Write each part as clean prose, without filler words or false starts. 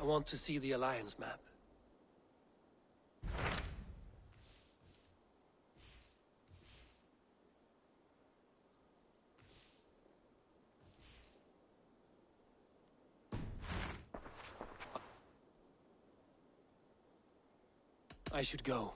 I want to see the Alliance map. I should go.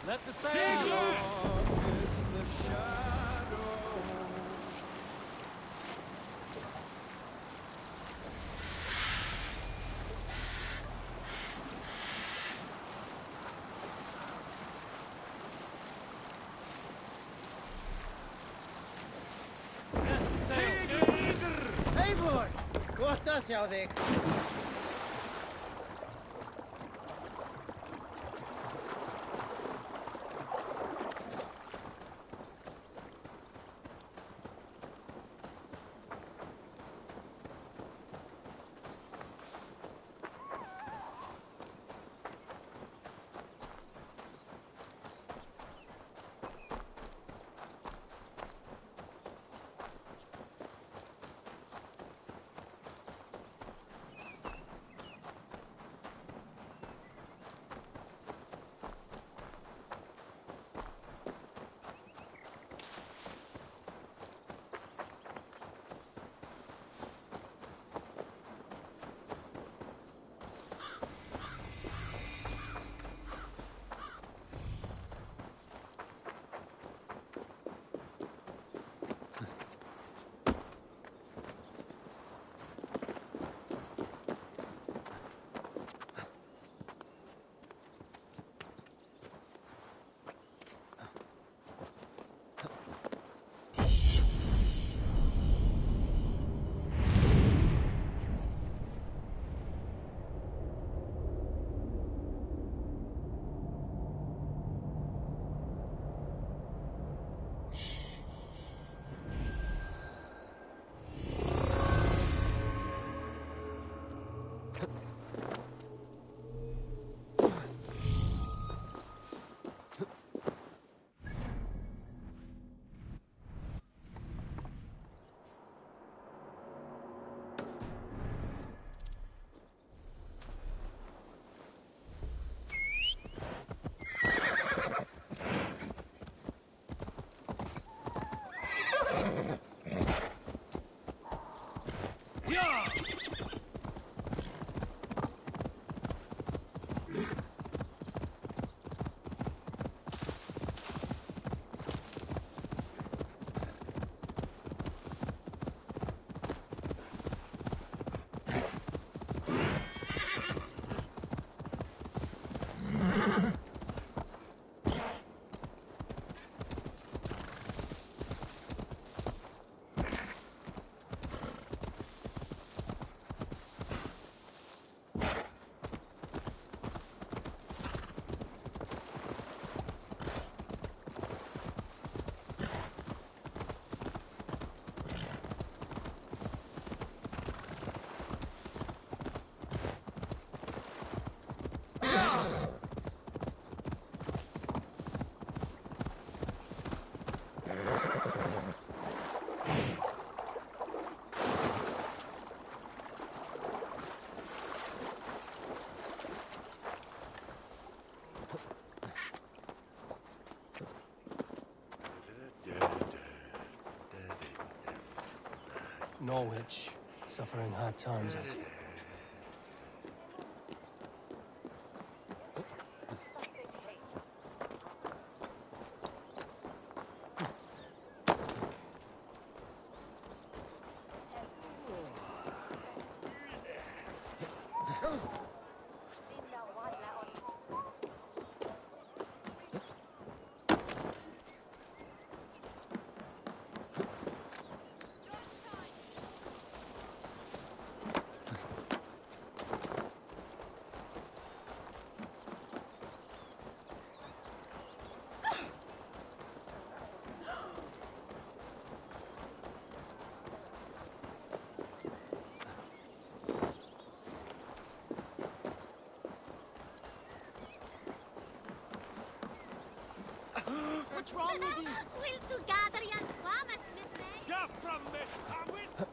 Let the sail Eivor! Gott að sjá þig! Norwich, suffering hard times, I see. What's wrong with you? Will to gather and swam as midnight? Get from me! I will...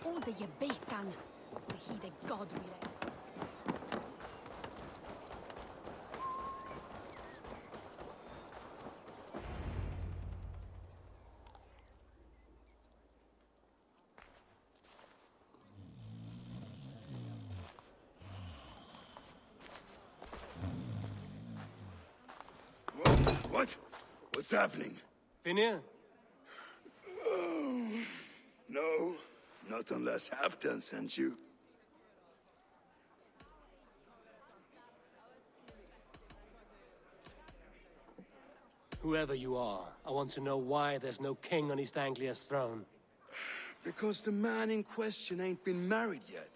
Både je betan, og he the god we let. What? What's happening? Finir? No, not unless Halfdan sent you. Whoever you are, I want to know why there's no king on East Anglia's throne. Because the man in question ain't been married yet.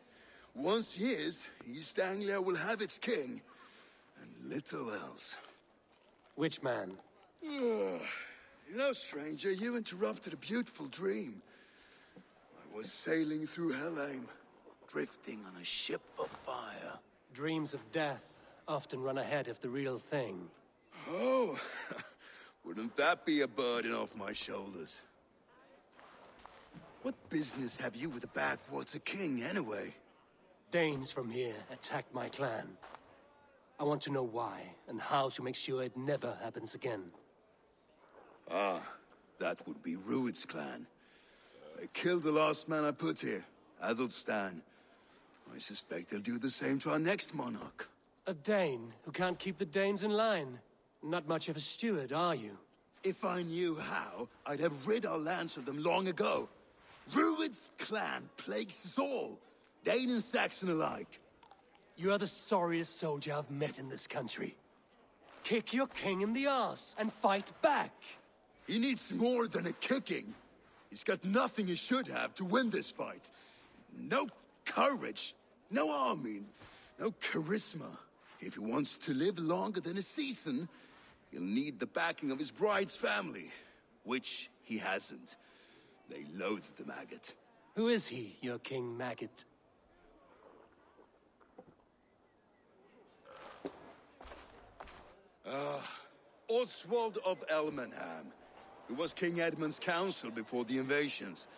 Once he is, East Anglia will have its king. And little else. Which man? You know, stranger, you interrupted a beautiful dream. I was sailing through Helheim, drifting on a ship of fire. Dreams of death often run ahead of the real thing. Oh, wouldn't that be a burden off my shoulders? What business have you with the backwater king, anyway? Danes from here attacked my clan. I want to know why, and how to make sure it never happens again. Ah, that would be Rued's clan. They killed the last man I put here, Adelstan. I suspect they'll do the same to our next monarch. A Dane who can't keep the Danes in line. Not much of a steward, are you? If I knew how, I'd have rid our lands of them long ago. Rued's clan plagues us all, Dane and Saxon alike. You are the sorriest soldier I've met in this country. Kick your king in the arse and fight back! He needs more than a kicking. He's got nothing he should have to win this fight. No courage, no army, no charisma. If he wants to live longer than a season, he'll need the backing of his bride's family, which he hasn't. They loathe the maggot. Who is he, your king maggot? Oswald of Elmenham. He was King Edmund's counsel before the invasions.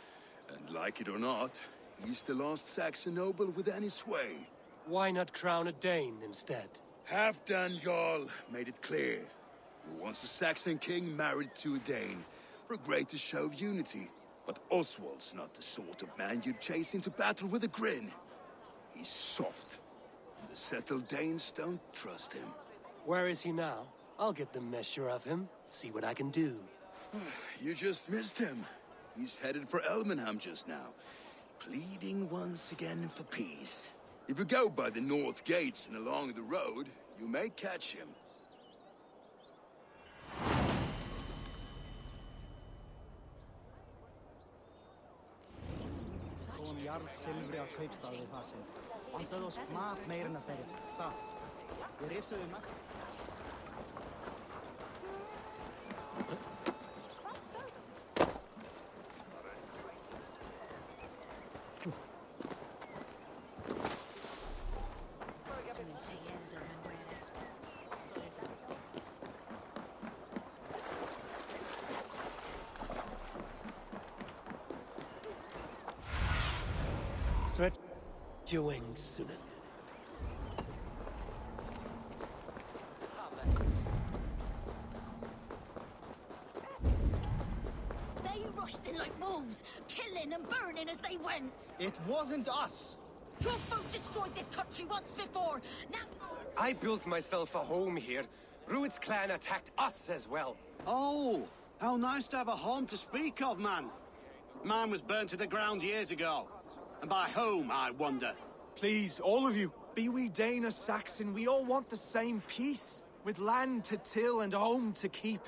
And like it or not, he's the last Saxon noble with any sway. Why not crown a Dane instead? Halfdan Jarl made it clear. He wants a Saxon king married to a Dane for a greater show of unity. But Oswald's not the sort of man you'd chase into battle with a grin. He's soft. And the settled Danes don't trust him. Where is he now? I'll get the measure of him, see what I can do. You just missed him. He's headed for Elmenham just now, pleading once again for peace. If you go by the north gates and along the road, you may catch him. Kom jarð silfri á kaupstað við það sinn. Vandaði oss mat meir en að berjast, satt. Við rifsuðum mest. Stretch your wings, Sunan. They rushed in like wolves, killing and burning as they went. It wasn't us! Your folk destroyed this country once before. Now... I built myself a home here. Rued's clan attacked us as well. Oh, how nice to have a home to speak of, man. Mine was burnt to the ground years ago. And by whom, I wonder? Please, all of you, be we Dane or Saxon, we all want the same peace. With land to till and home to keep.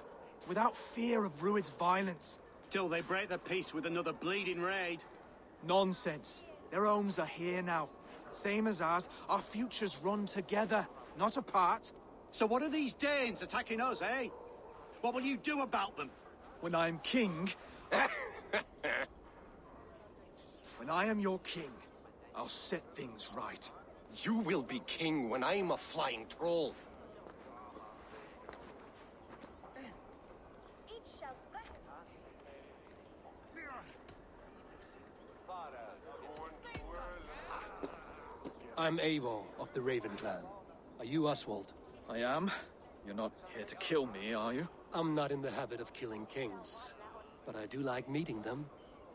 Without fear of Rued's violence. Till they break the peace with another bleeding raid. Nonsense. Their homes are here now. Same as ours, our futures run together, not apart. So what are these Danes attacking us, eh? What will you do about them? When I am king... When I am your king, I'll set things right. You will be king when I'm a flying troll. I'm Eivor of the Raven clan. Are you Oswald? I am. You're not here to kill me, are you? I'm not in the habit of killing kings, but I do like meeting them.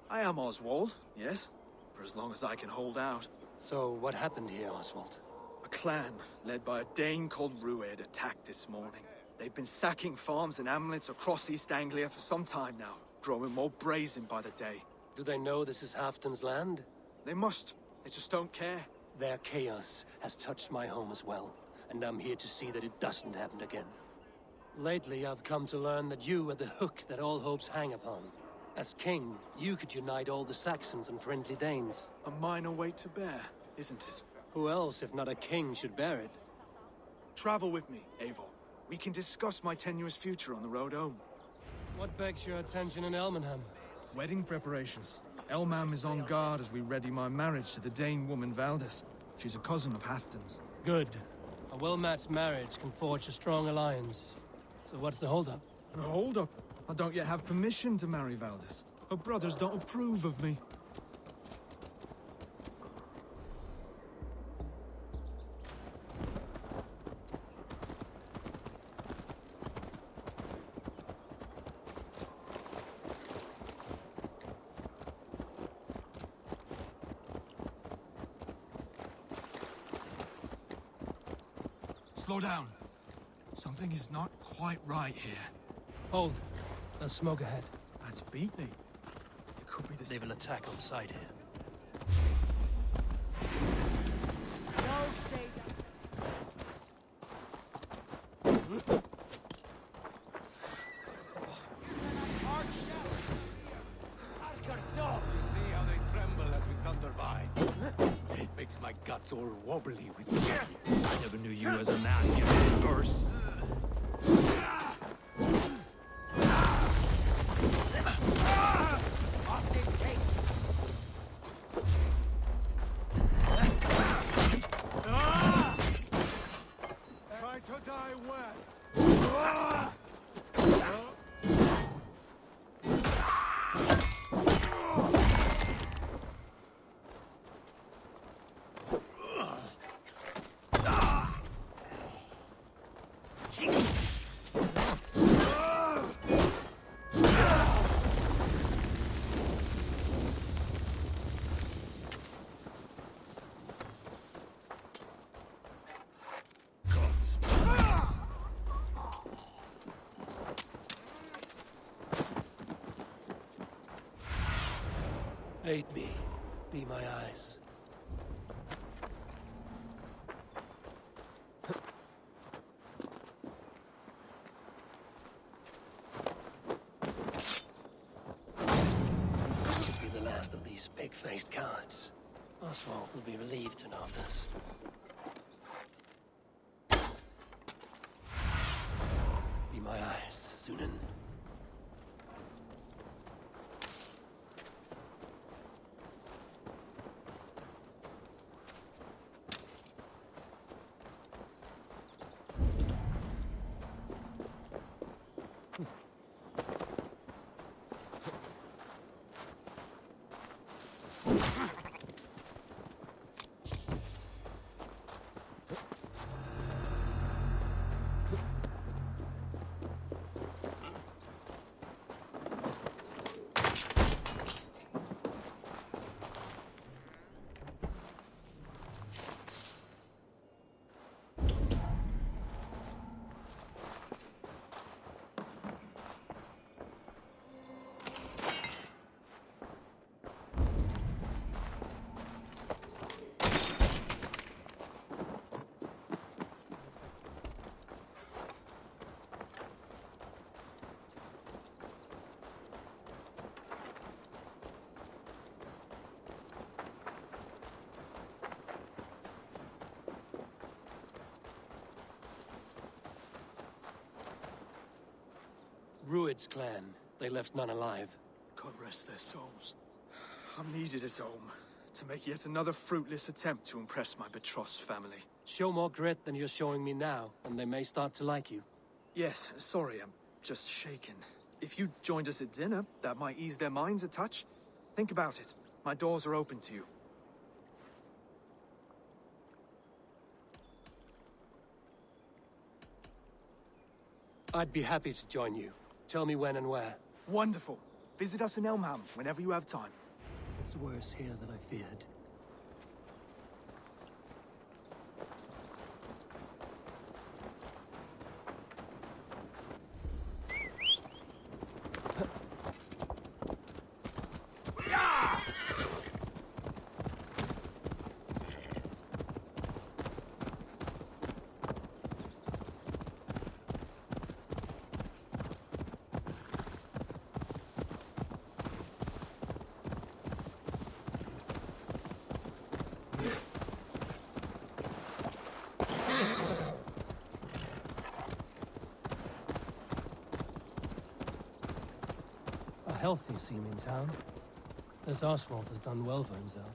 I am Oswald, yes. For as long as I can hold out. So, what happened here, Oswald? A clan, led by a Dane called Rued, attacked this morning. They've been sacking farms and hamlets across East Anglia for some time now, growing more brazen by the day. Do they know this is Halfdan's land? They must. They just don't care. Their chaos has touched my home as well, and I'm here to see that it doesn't happen again. Lately, I've come to learn that you are the hook that all hopes hang upon. As king, you could unite all the Saxons and friendly Danes. A minor weight to bear, isn't it? Who else, if not a king, should bear it? Travel with me, Eivor. We can discuss my tenuous future on the road home. What begs your attention in Elmenham? Wedding preparations. Elmam is on guard as we ready my marriage to the Dane woman Valdis. She's a cousin of Halfdan's. Good. A well-matched marriage can forge a strong alliance. So what's the holdup? No, hold up. I don't yet have permission to marry Valdis. Her brothers don't approve of me. Slow down. Something is not quite right here. Hold. There's smoke ahead. That's Beatley. It could be the... They will attack on sight here. See how they tremble as we thunder by. It makes my guts all wobbly with fear. I never knew you as a man, you immerse. Try to die well. Aid me. Be my eyes. This will be the last of these pig-faced cowards. Oswald will be relieved to know of this. Be my eyes, Sunan. Rued's clan. They left none alive. God rest their souls. I'm needed at home to make yet another fruitless attempt to impress my betrothed's family. Show more grit than you're showing me now, and they may start to like you. Yes, sorry, I'm just shaken. If you joined us at dinner, that might ease their minds a touch. Think about it. My doors are open to you. I'd be happy to join you. Tell me when and where. Wonderful. Visit us in Elmham whenever you have time. It's worse here than I feared. A healthy seeming town. This Oswald has done well for himself.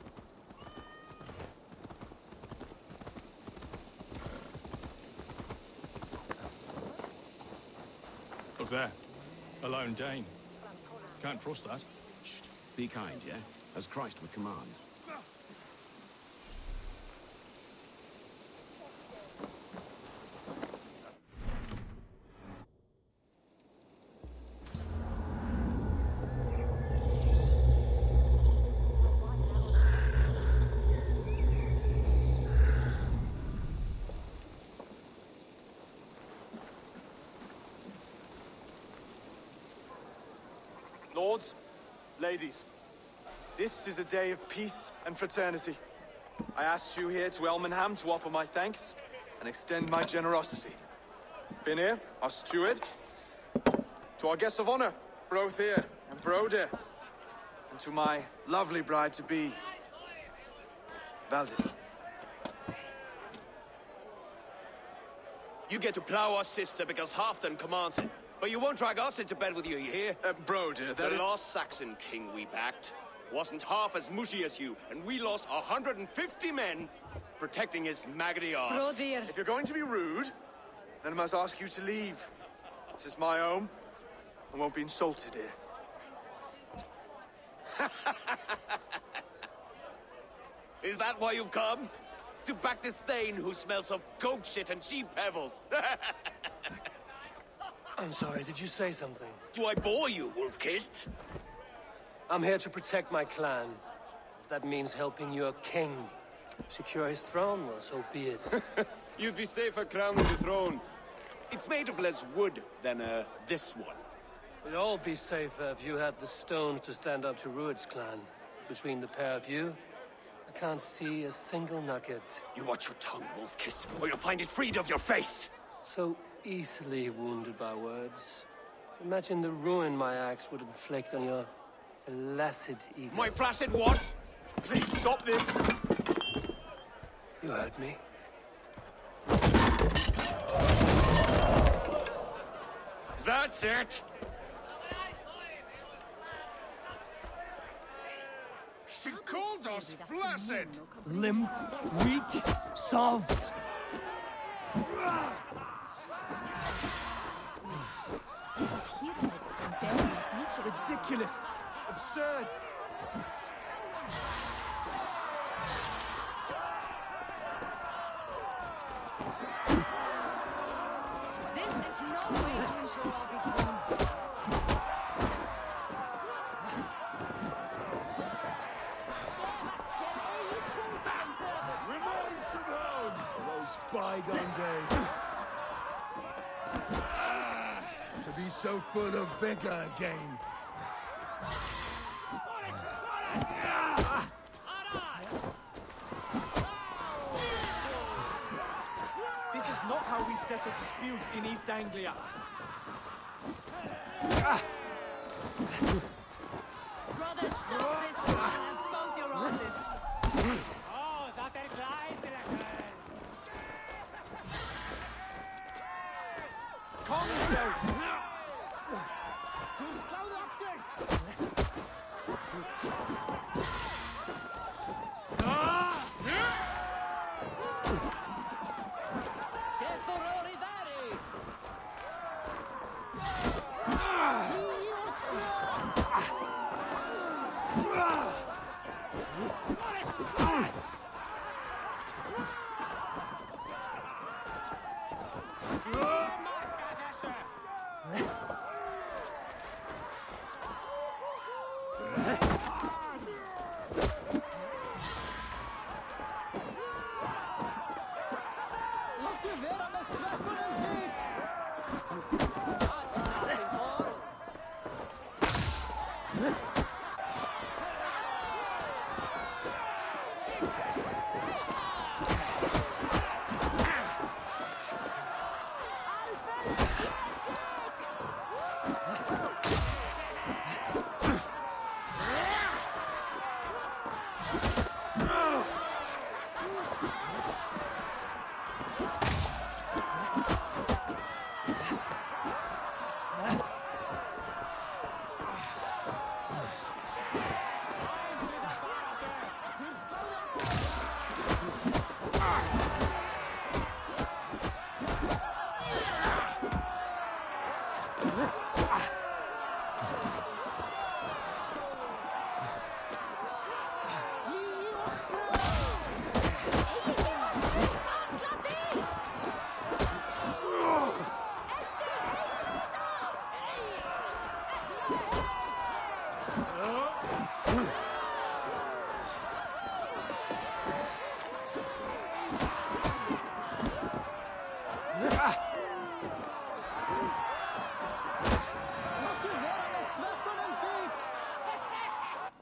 Look there. A lone Dane. Can't trust that. Shh. Be kind, yeah? As Christ would command. Lords, ladies, this is a day of peace and fraternity. I asked you here to Elmenham to offer my thanks and extend my generosity. Finir, our steward, to our guests of honor, Brothir and Broder, and to my lovely bride-to-be, Valdis. You get to plow our sister because Halfdan commands it. But you won't drag us into bed with you hear? Broder, that the is... last Saxon king we backed wasn't half as mushy as you, and we lost 150 men protecting his maggoty arse. Brodir. If you're going to be rude, then I must ask you to leave. This is my home. I won't be insulted here. Is that why you've come? To back this Thane who smells of goat shit and sheep pebbles? I'm sorry, did you say something? Do I bore you, wolf-kissed? I'm here to protect my clan. If that means helping your king secure his throne, well, so be it. You'd be safer crowning the throne. It's made of less wood than, this one. We'd all be safer if you had the stones to stand up to Rued's clan. between the pair of you, I can't see a single nugget. You watch your tongue, Wolf-Kiss, or you'll find it freed of your face! So easily wounded by words. Imagine the ruin my axe would inflict on your flaccid ego. My flaccid what? Please stop this! You heard me. That's it! She calls us flaccid! Limp, weak, soft. Ridiculous! Absurd! This is no way to ensure I'll be clean. Those bygone days. To be so full of vigor again. This is not how we settle disputes in East Anglia. Brothers, stop this fighting and both your asses. Oh, that is nice, Calm yourselves!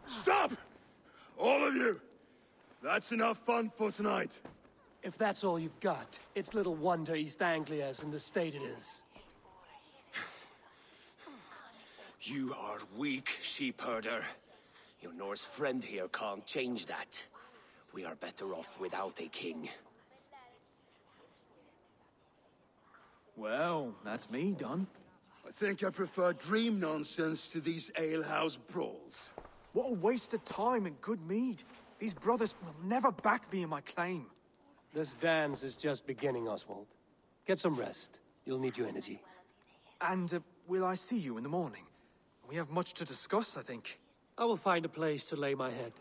Stop! All of you! That's enough fun for tonight. If that's all you've got, it's little wonder East Anglia's in the state it is. You are weak, sheep herder. Your Norse friend here can't change that. We are better off without a king. Well, that's me done. I think I prefer dream nonsense to these alehouse brawls. What a waste of time and good mead. These brothers will never back me in my claim. This dance is just beginning, Oswald. Get some rest. You'll need your energy. And will I see you in the morning? We have much to discuss, I think. I will find a place to lay my head.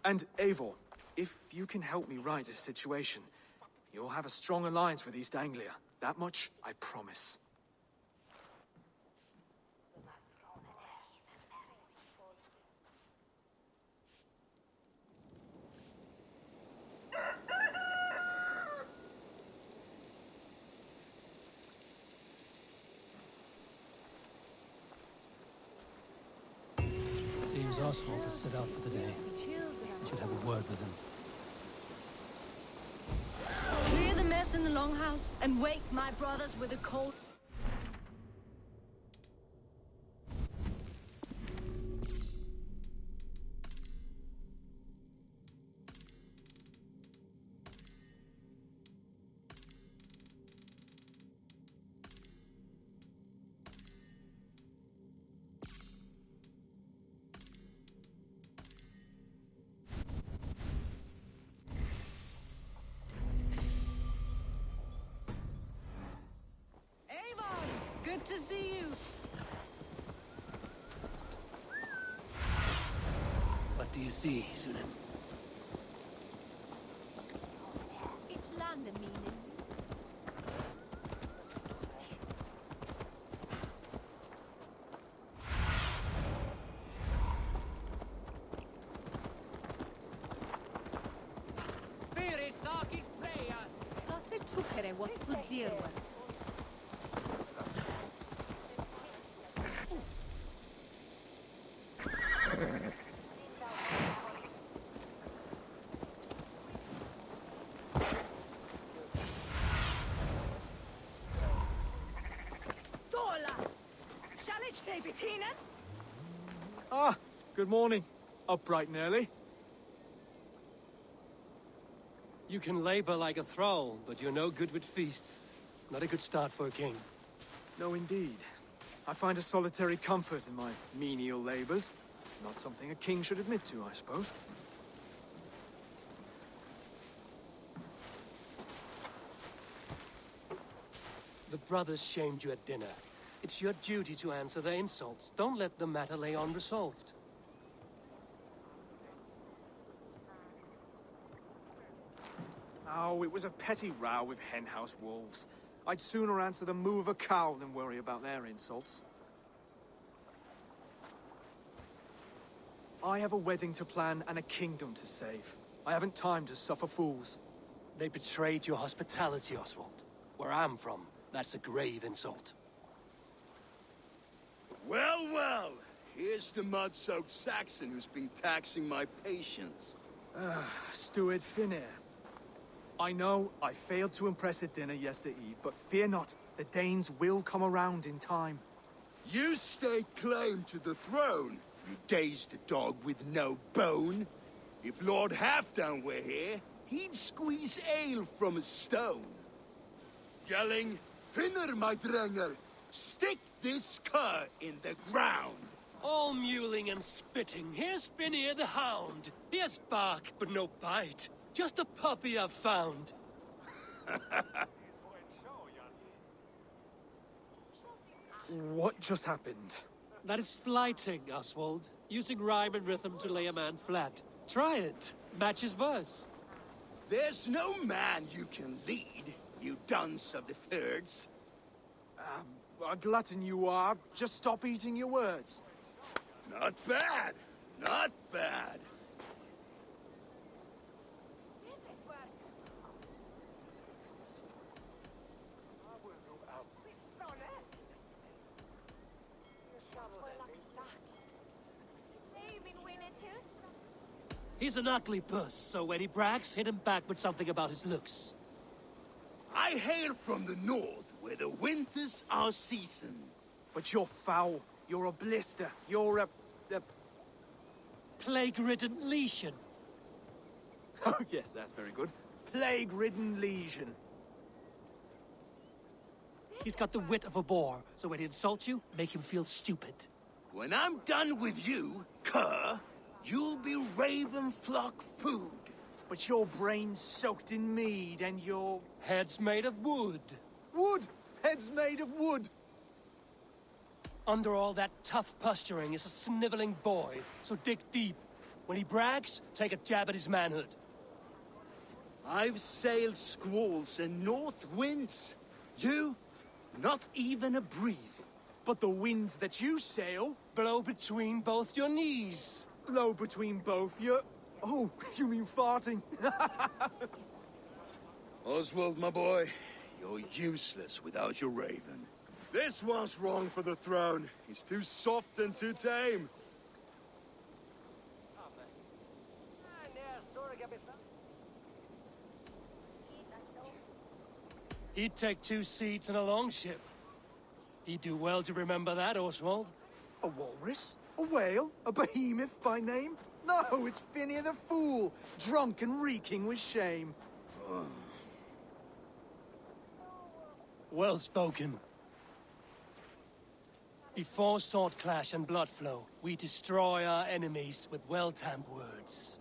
And Eivor, if you can help me right this situation, you'll have a strong alliance with East Anglia. That much, I promise. Seems Seems Oswald has set out for the day. I should have a word with him. Clear the mess in the longhouse and wake my brothers with a cold. Eivor, good to see you. What do you see, Sunan? It's London meaning. Varför tog det was for dear one? Ah, good morning. Up bright and early. You can labor like a thrall, but you're no good with feasts. Not a good start for a king. No, indeed. I find a solitary comfort in my menial labors. Not something a king should admit to, I suppose. The brothers shamed you at dinner. It's your duty to answer their insults. Don't let the matter lay unresolved. Oh, it was a petty row with henhouse wolves. I'd sooner answer the moo of a cow than worry about their insults. I have a wedding to plan and a kingdom to save. I haven't time to suffer fools. They betrayed your hospitality, Oswald. Where I'm from, that's a grave insult. Well, well. Here's the mud-soaked Saxon who's been taxing my patience. Steward Finnair. I know I failed to impress at dinner yesterday eve, but fear not, the Danes will come around in time. You stake claim to the throne, you dazed dog with no bone. If Lord Halfdan were here, he'd squeeze ale from a stone. Yelling, Finner, my drenger, stick this cur in the ground. All mewling and spitting. Here's Finnear the hound. He has bark, but no bite. Just a puppy I've found. What just happened? That is flighting, Oswald. Using rhyme and rhythm to lay a man flat. Try it. Match his verse. There's no man you can lead, you dunce of the thirds. A glutton you are. Just stop eating your words. Not bad. Not bad. He's an ugly puss, so when he brags, hit him back with something about his looks. I hail from the north, where the winters are seasoned. But you're foul. You're a blister. You're a... Plague-ridden lesion. Oh, yes, that's very good. Plague-ridden lesion. He's got the wit of a boar, so when he insults you, make him feel stupid. When I'm done with you, cur, you'll be raven flock food. But your brain's soaked in mead and your... Head's made of wood. Wood! Head's made of wood! Under all that tough posturing is a sniveling boy, so dig deep. When he brags, take a jab at his manhood. I've sailed squalls and north winds. You, not even a breeze. But the winds that you sail... Blow between both your knees. Blow between both your... Oh, you mean farting? Oswald, my boy, you're useless without your raven. This one's wrong for the throne. He's too soft and too tame. He'd take 2 seats in a longship. He'd do well to remember that, Oswald. A walrus? A whale? A behemoth by name? No, it's Phineas the Fool, drunk and reeking with shame. Well spoken. Before sword clash and blood flow, we destroy our enemies with well-timed words.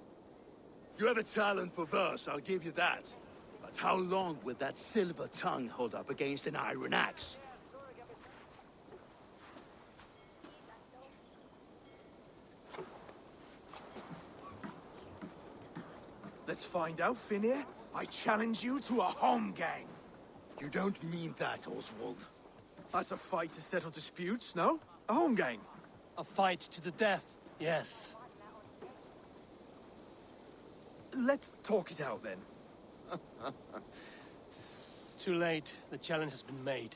You have a talent for verse, I'll give you that. But how long will that silver tongue hold up against an iron axe? Let's find out, Phineas. I challenge you to a home gang. You don't mean that, Oswald. That's a fight to settle disputes, no? A home gang. A fight to the death, yes. Let's talk it out, then. Too late. The challenge has been made.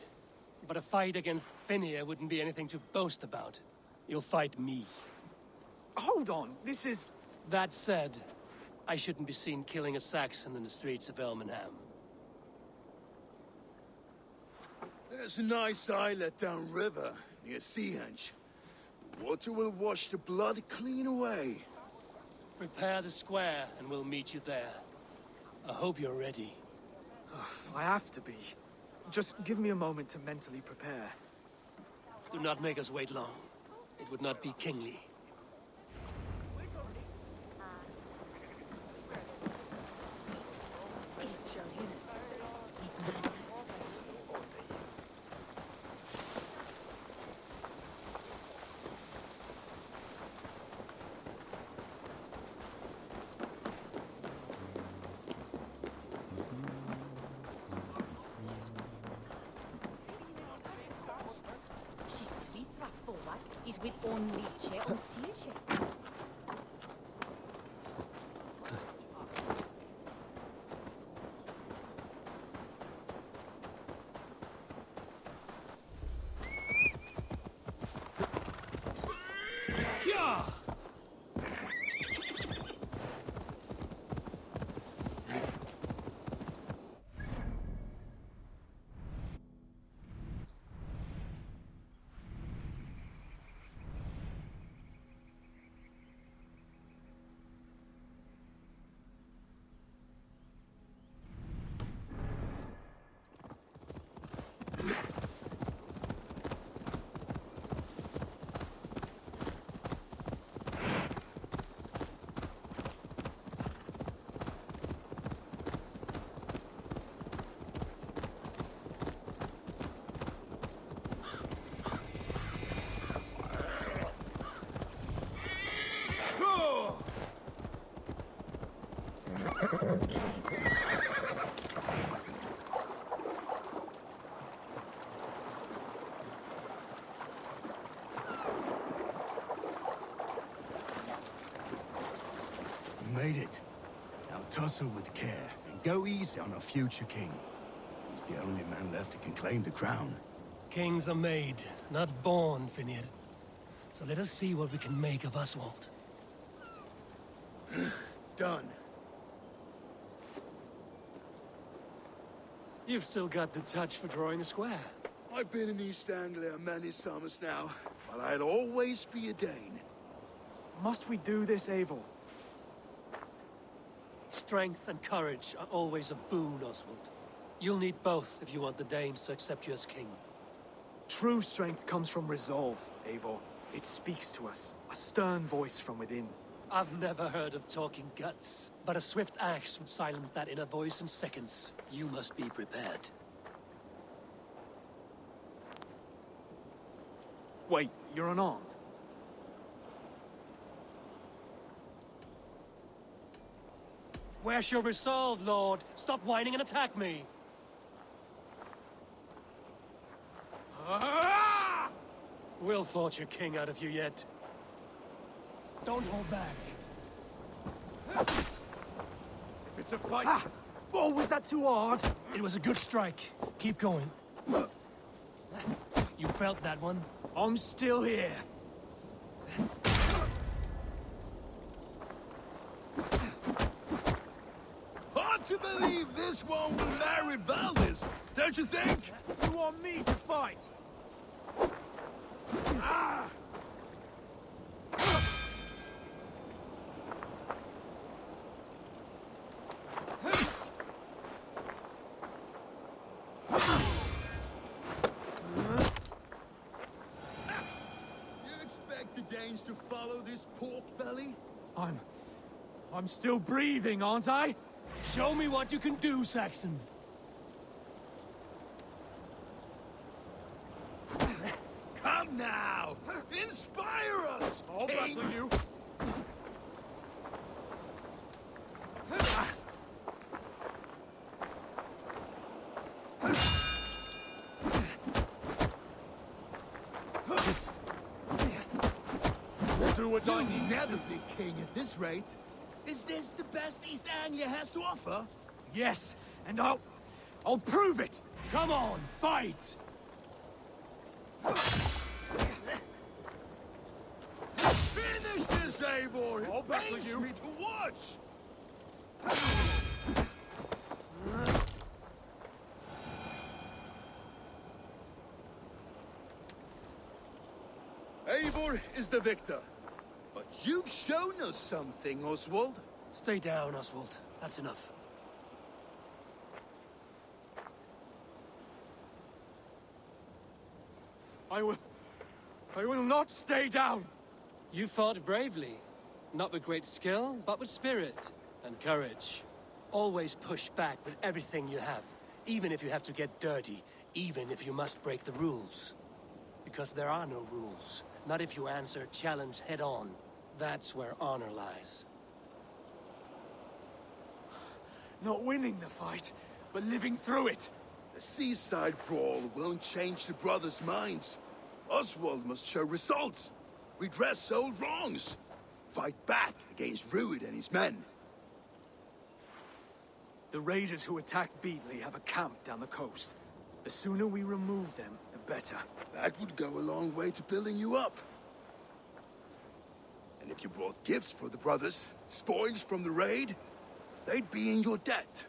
But a fight against Phineas wouldn't be anything to boast about. You'll fight me. Hold on, this is... That said, I shouldn't be seen killing a Saxon in the streets of Elmenham. There's a nice islet downriver, near Seahenge. Water will wash the blood clean away. Prepare the square, and we'll meet you there. I hope you're ready. I have to be. Just give me a moment to mentally prepare. Do not make us wait long. It would not be kingly. Is with only chair on sea. You made it. Now tussle with care, and go easy on our future king. He's the only man left who can claim the crown. Kings are made, not born, Phineas. So let us see what we can make of Oswald. Done. You've still got the touch for drawing a square. I've been in East Anglia many summers now, but I'll always be a Dane. Must we do this, Eivor? Strength and courage are always a boon, Oswald. You'll need both if you want the Danes to accept you as king. True strength comes from resolve, Eivor. It speaks to us, a stern voice from within. I've never heard of talking guts, but a swift axe would silence that inner voice in seconds. You must be prepared. Wait, you're unarmed? Where's your resolve, Lord? Stop whining and attack me! We'll forge your king out of you yet. Don't hold back. If it's a fight... Ah! Oh, was that too hard? It was a good strike. Keep going. You felt that one? I'm still here. Hard to believe this one will marry Valdis. Don't you think? You want me to fight? Ah! You expect the Danes to follow this pork belly? I'm still breathing, aren't I? Show me what you can do, Saxon. Come now! Inspire us! I'll King! battle you. Do what I You'll need. never be king at this rate. Is this the best East Anglia has to offer? Yes, and I'll prove it. Come on, fight! Finish this, Eivor! I'll It battle pains you. me to watch! Eivor is the victor. But you've shown us something, Oswald. Stay down, Oswald. That's enough. I will not stay down. You fought bravely. Not with great skill, but with spirit and courage. Always push back with everything you have. Even if you have to get dirty. Even if you must break the rules. Because there are no rules. Not if you answer challenge head on. That's where honor lies. Not winning the fight, but living through it. A seaside brawl won't change the brothers' minds. Oswald must show results. Redress old wrongs. Fight back against Rued and his men. The raiders who attacked Beatley have a camp down the coast. The sooner we remove them, the better. That would go a long way to building you up. And if you brought gifts for the brothers, spoils from the raid, they'd be in your debt.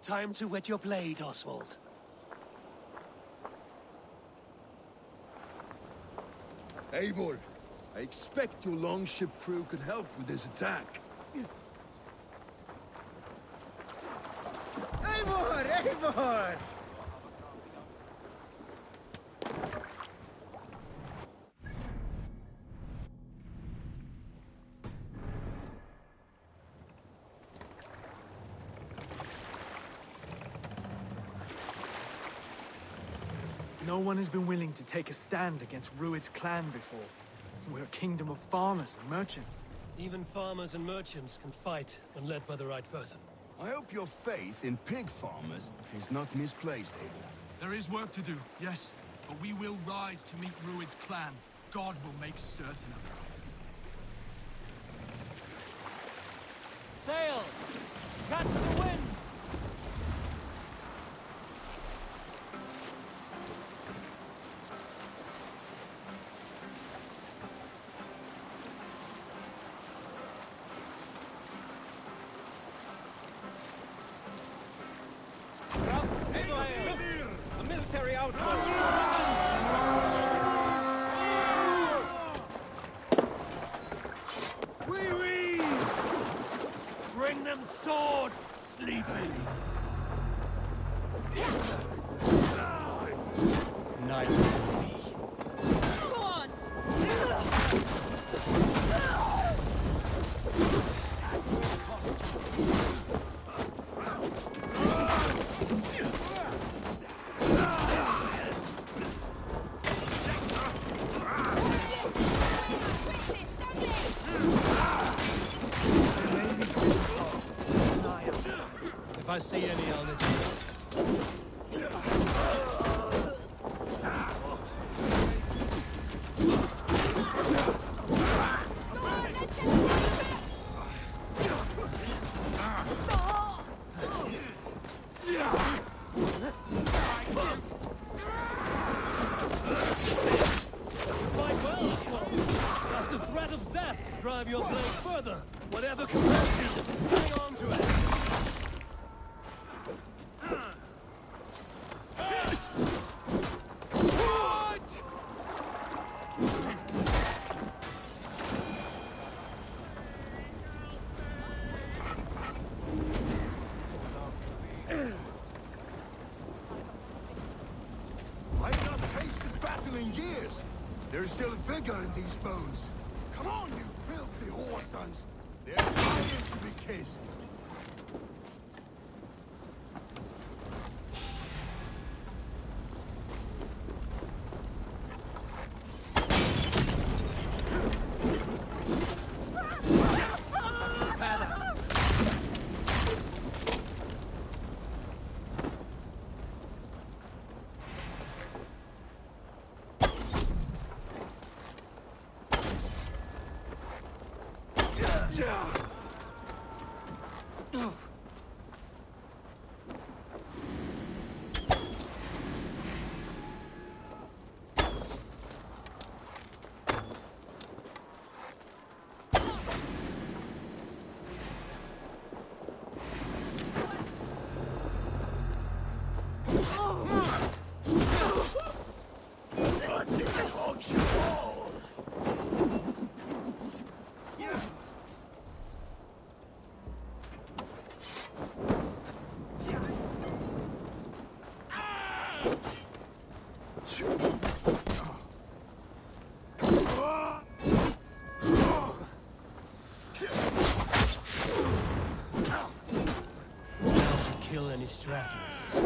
Time to wet your blade, Oswald. Eivor, I expect your longship crew could help with this attack. Eivor! Eivor! No one has been willing to take a stand against Rued's clan before. We're a kingdom of farmers and merchants. Even farmers and merchants can fight when led by the right person. I hope your faith in pig farmers is not misplaced, Eivor. There is work to do, yes, but we will rise to meet Rued's clan. God will make certain of it. Sail! Catch the wind! A military outpost! Bring them swords, sleeping! Night. Go on! If I see any, I'll let you know. Fight well, Swamp. Does the threat of death drive your blade further? Whatever compels you, hang on to it. There's still vigor in these bones. Come on, you filthy whore sons. There's iron to be kissed. Kill any stragglers.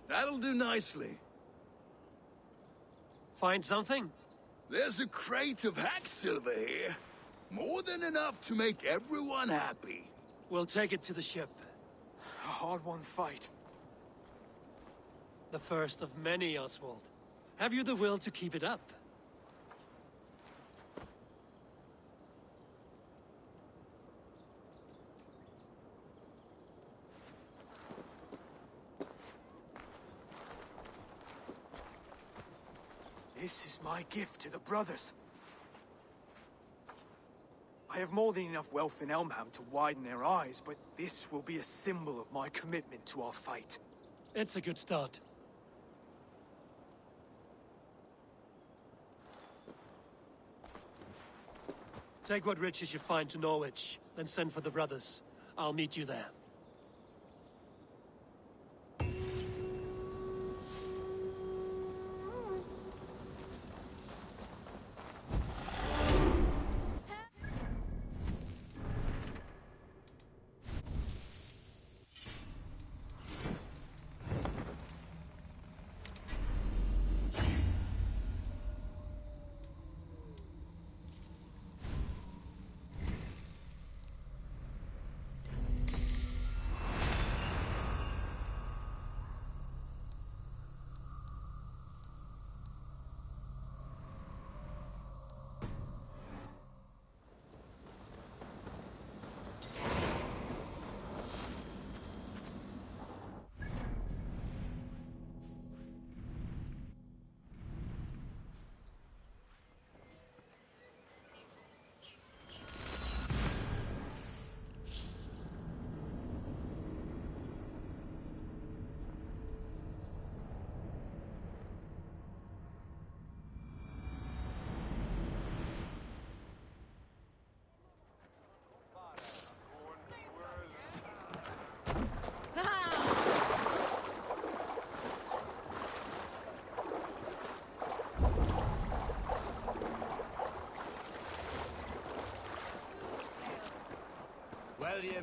That'll do nicely. Find something? There's a crate of hack silver here. More than enough to make everyone happy. We'll take it to the ship. A hard-won fight. The first of many, Oswald. Have you the will to keep it up? This is my gift to the brothers. I have more than enough wealth in Elmham to widen their eyes, but this will be a symbol of my commitment to our fight. It's a good start. Take what riches you find to Norwich, then send for the brothers. I'll meet you there.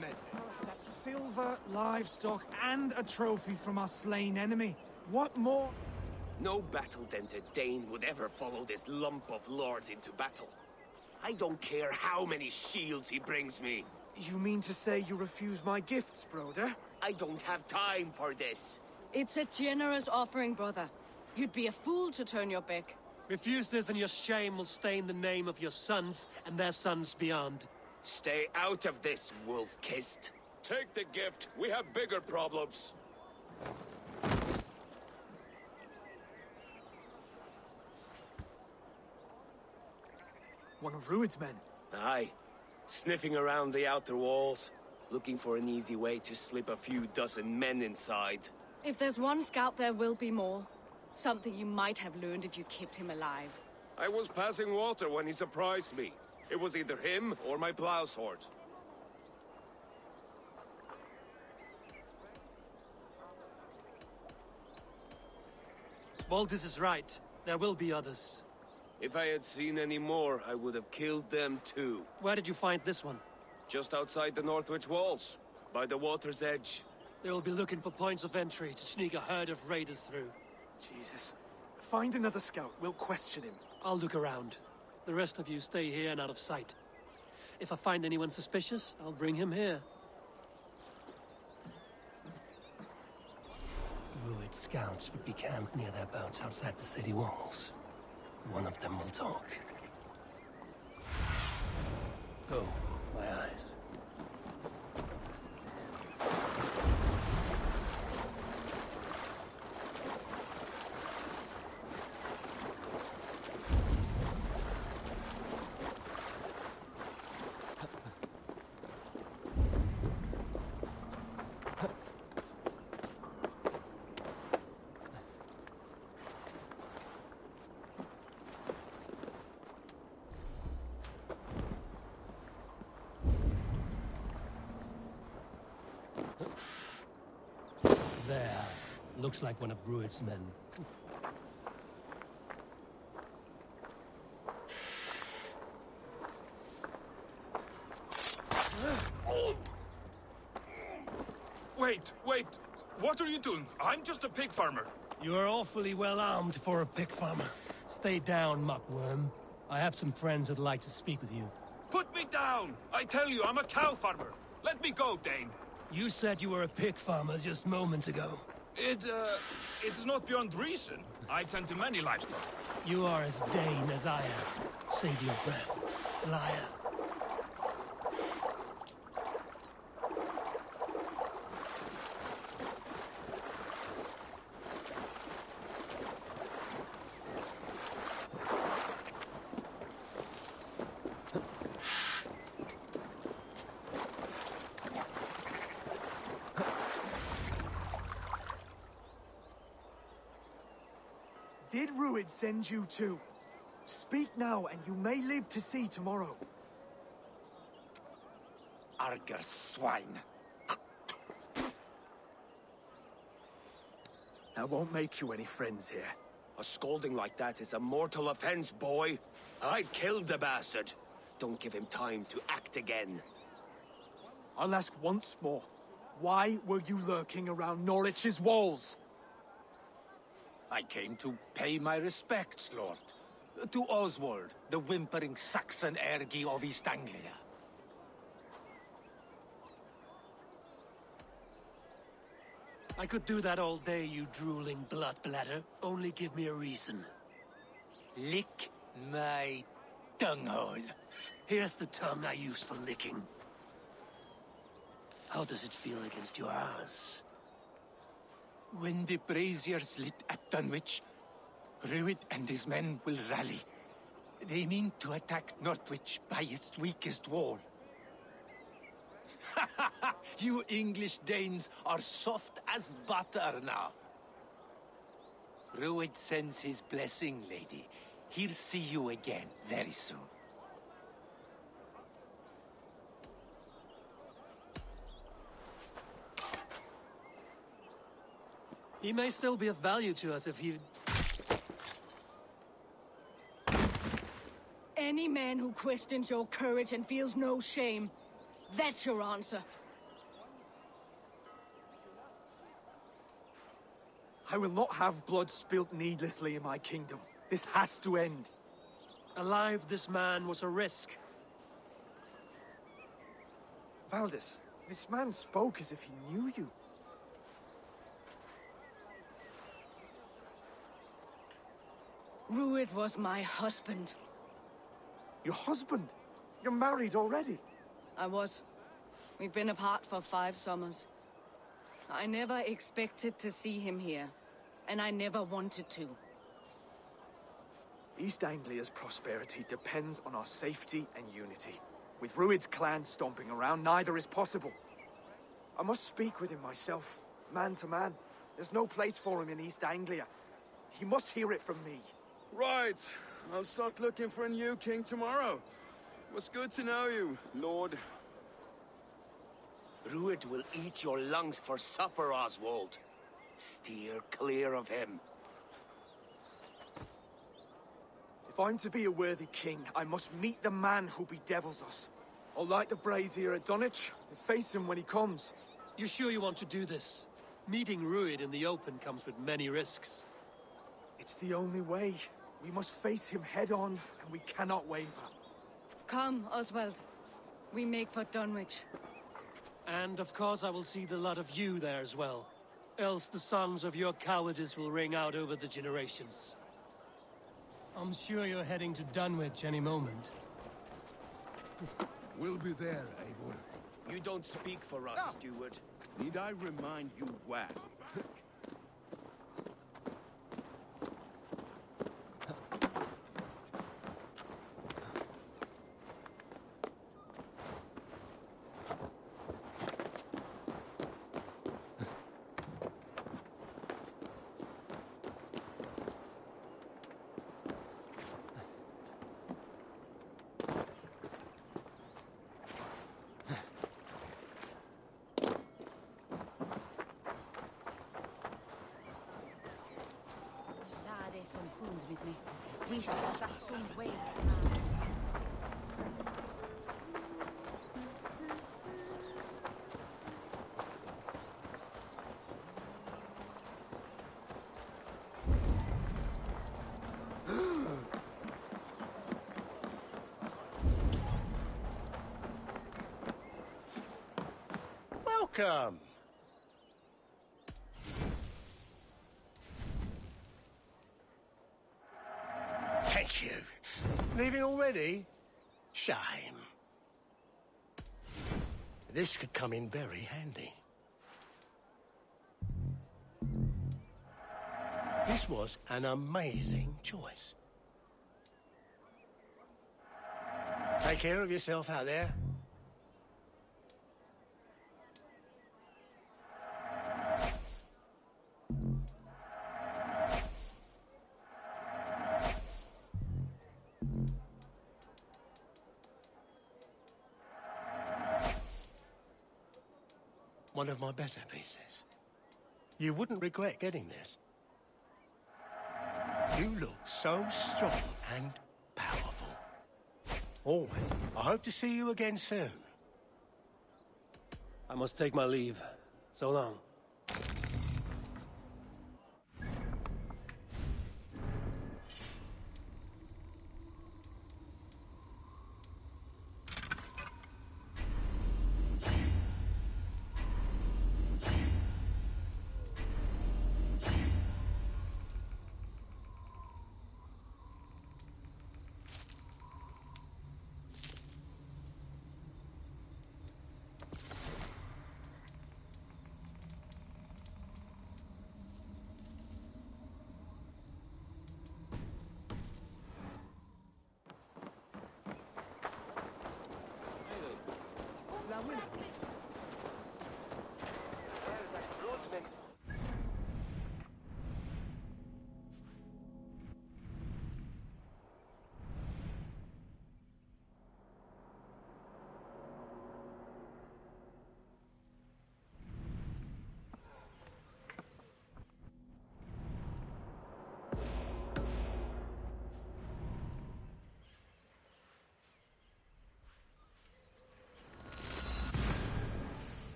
men. That's silver, livestock, and a trophy from our slain enemy. What more? No battle-dented Dane would ever follow this lump of lord into battle. I don't care how many shields he brings me. You mean to say you refuse my gifts, brother? I don't have time for this. It's a generous offering, brother. You'd be a fool to turn your back. Refuse this and your shame will stain the name of your sons and their sons beyond. Stay out of this, wolf-kissed. Take the gift. We have bigger problems. One of Rued's men. Aye. Sniffing around the outer walls. Looking for an easy way to slip a few dozen men inside. If there's one scout, there will be more. Something you might have learned if you kept him alive. I was passing water when he surprised me. It was either him or my plow sword. Valdis is right. There will be others. If I had seen any more, I would have killed them too. Where did you find this one? Just outside the Northwich walls, by the water's edge. They will be looking for points of entry to sneak a herd of raiders through. Jesus. Find another scout. We'll question him. I'll look around. The rest of you stay here and out of sight. If I find anyone suspicious, I'll bring him here. Rued scouts would be camped near their boats outside the city walls. One of them will talk. Oh, my eyes. There. Looks like one of Rued's men. Wait. What are you doing? I'm just a pig farmer. You are awfully well armed for a pig farmer. Stay down, muckworm. I have some friends who'd like to speak with you. Put me down! I tell you, I'm a cow farmer. Let me go, Dane. You said you were a pig farmer just moments ago. It's not beyond reason. I tend to many livestock. You are as Dane as I am. Save your breath, liar. Did Rued send you too? Speak now, and you may live to see tomorrow. Arger swine. I won't make you any friends here. A scolding like that is a mortal offense, boy. I'd kill the bastard. Don't give him time to act again. I'll ask once more. Why were you lurking around Norwich's walls? I came to pay my respects, Lord. To Oswald, the whimpering Saxon ergi of East Anglia. I could do that all day, you drooling blood bladder. Only give me a reason. Lick my dunghole. Here's the tongue I use for licking. How does it feel against your ass? When the braziers lit at Dunwich, Rued and his men will rally. They mean to attack Northwich by its weakest wall. You English Danes are soft as butter now. Rued sends his blessing, lady. He'll see you again very soon. He may still be of value to us if he... Any man who questions your courage and feels no shame, that's your answer. I will not have blood spilt needlessly in my kingdom. This has to end. Alive, this man was a risk. Valdis, this man spoke as if he knew you. Rued was my husband. Your husband? You're married already? I was. We've been apart for 5 summers. I never expected to see him here, and I never wanted to. East Anglia's prosperity depends on our safety and unity. With Rued's clan stomping around, neither is possible. I must speak with him myself, man to man. There's no place for him in East Anglia. He must hear it from me. Right. I'll start looking for a new king tomorrow. It was good to know you, Lord. Rued will eat your lungs for supper, Oswald. Steer clear of him. If I'm to be a worthy king, I must meet the man who bedevils us. I'll light the brazier at Dunwich and face him when he comes. You sure you want to do this? Meeting Rued in the open comes with many risks. It's the only way. We must face him head on, and we cannot waver. Come, Oswald. We make for Dunwich. And of course I will see the lot of you there as well. Else the songs of your cowardice will ring out over the generations. I'm sure you're heading to Dunwich any moment. We'll be there, Eivor. You don't speak for us, steward. Need I remind you where? Welcome. Thank you. Leaving already? Shame. This could come in very handy. This was an amazing choice. Take care of yourself out there. One of my better pieces. You wouldn't regret getting this. You look so strong and powerful. Always. I hope to see you again soon. I must take my leave. So long.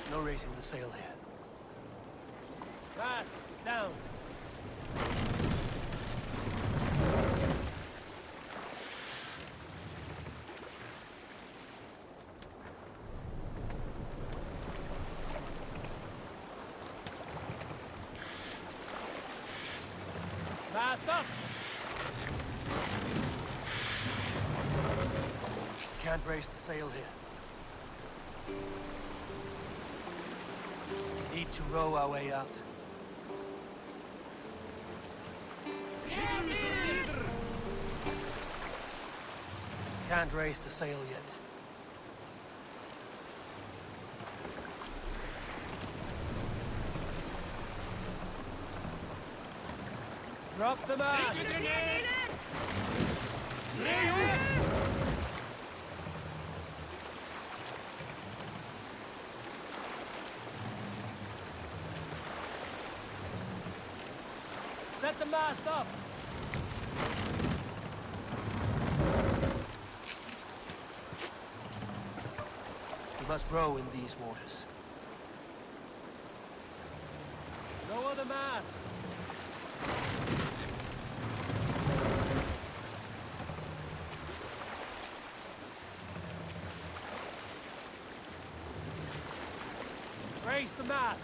No raising the sail here. Mast, down! Mast up! Can't raise the sail here. Need to row our way out. Can't raise the sail yet. Drop the mast! Set the mast up! We must row in these waters. Lower the mast! Raise the mast!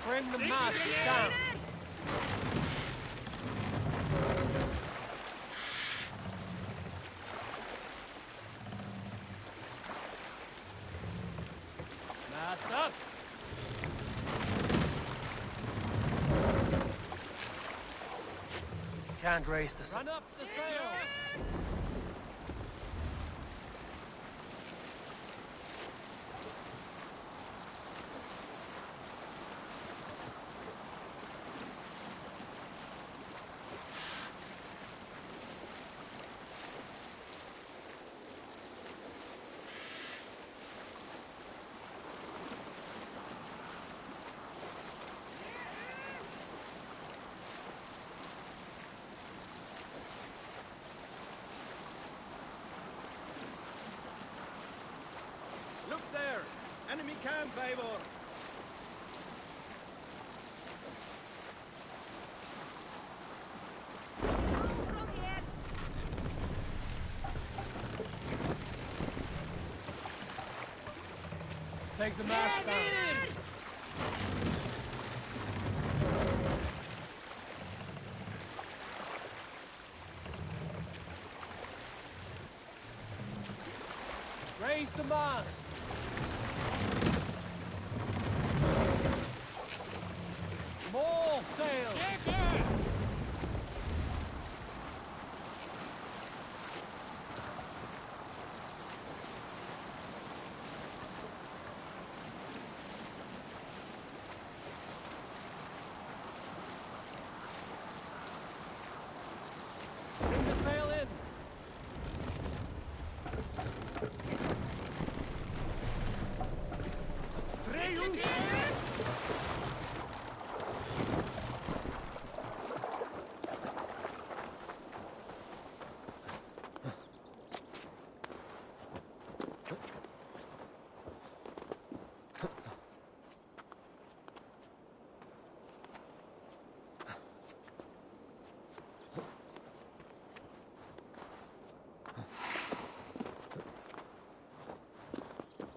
Bring the mast down. Mast up. Can't raise the sail. Run up the sail. Look there! Enemy camp, Eivor! Take the mast down. Raise the mast. More sail. Bring the sail in.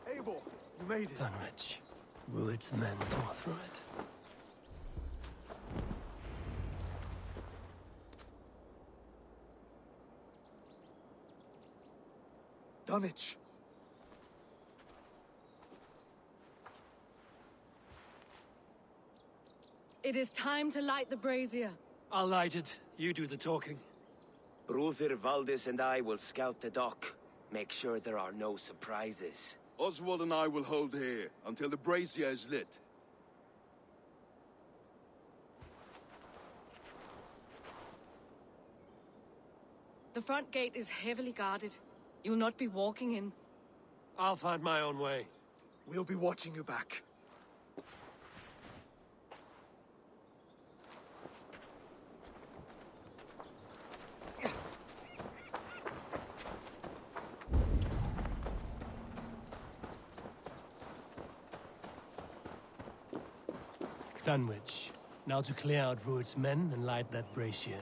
Eivor, you made it. Dunwich. Rued's men tore through it. Dunwich. It is time to light the brazier. I'll light it. You do the talking. Brother Valdis and I will scout the dock. Make sure there are no surprises. Oswald and I will hold here until the brazier is lit. The front gate is heavily guarded. You'll not be walking in. I'll find my own way. We'll be watching you back. Dunwich. Now to clear out Rued's men and light that brazier.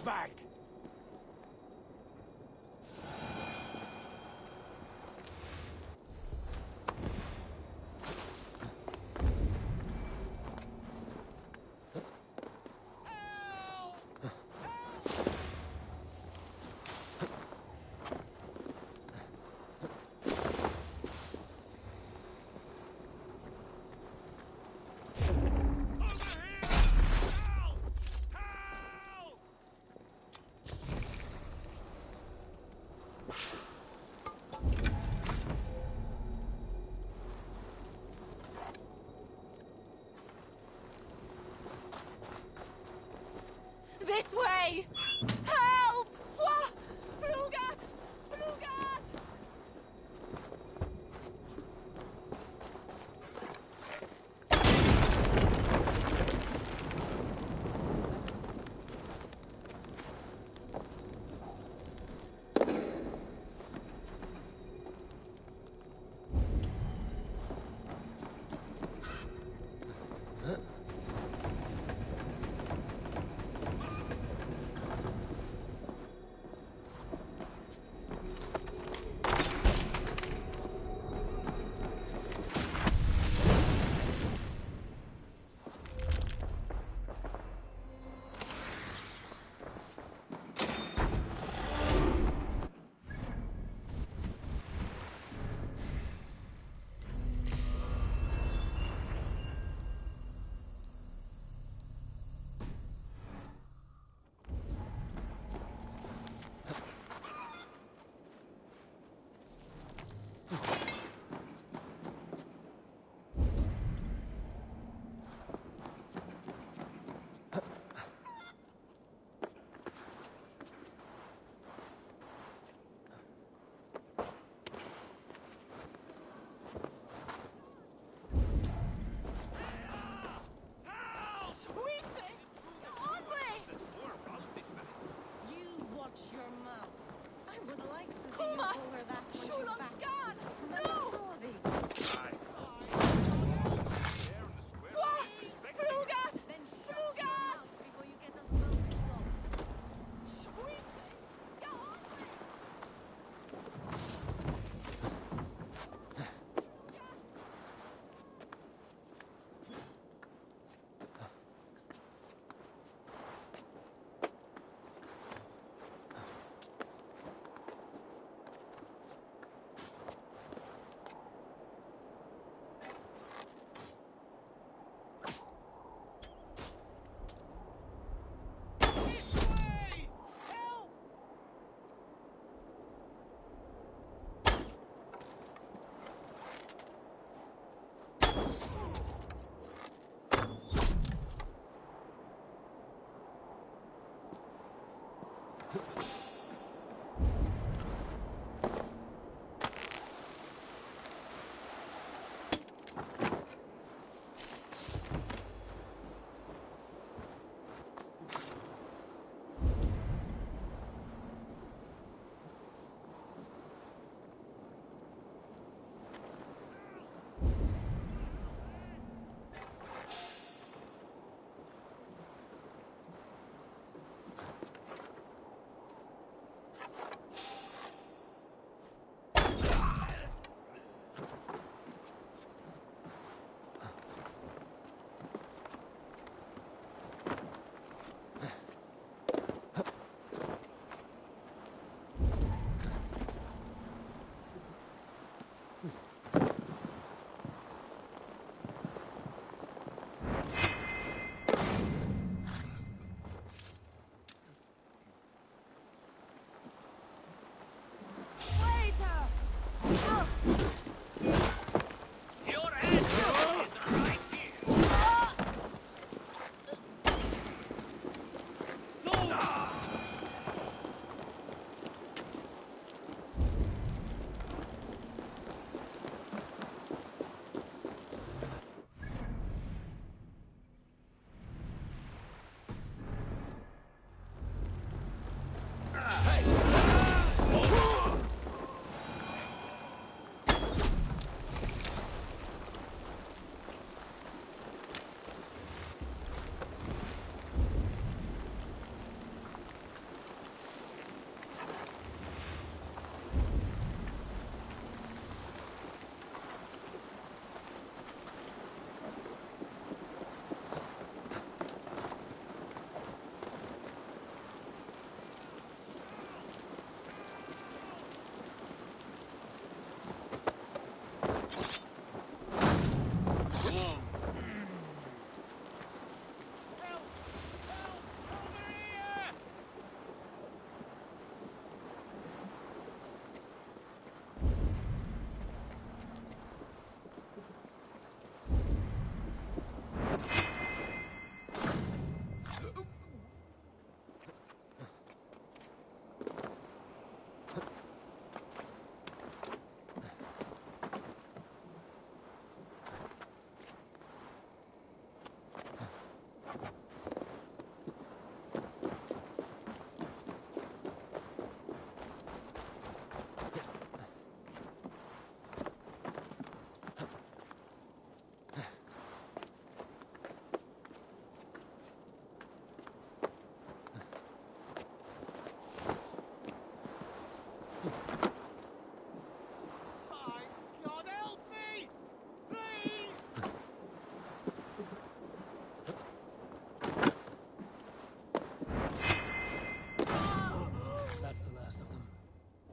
Back! This way! Help! Wah! Fluga! Fluga!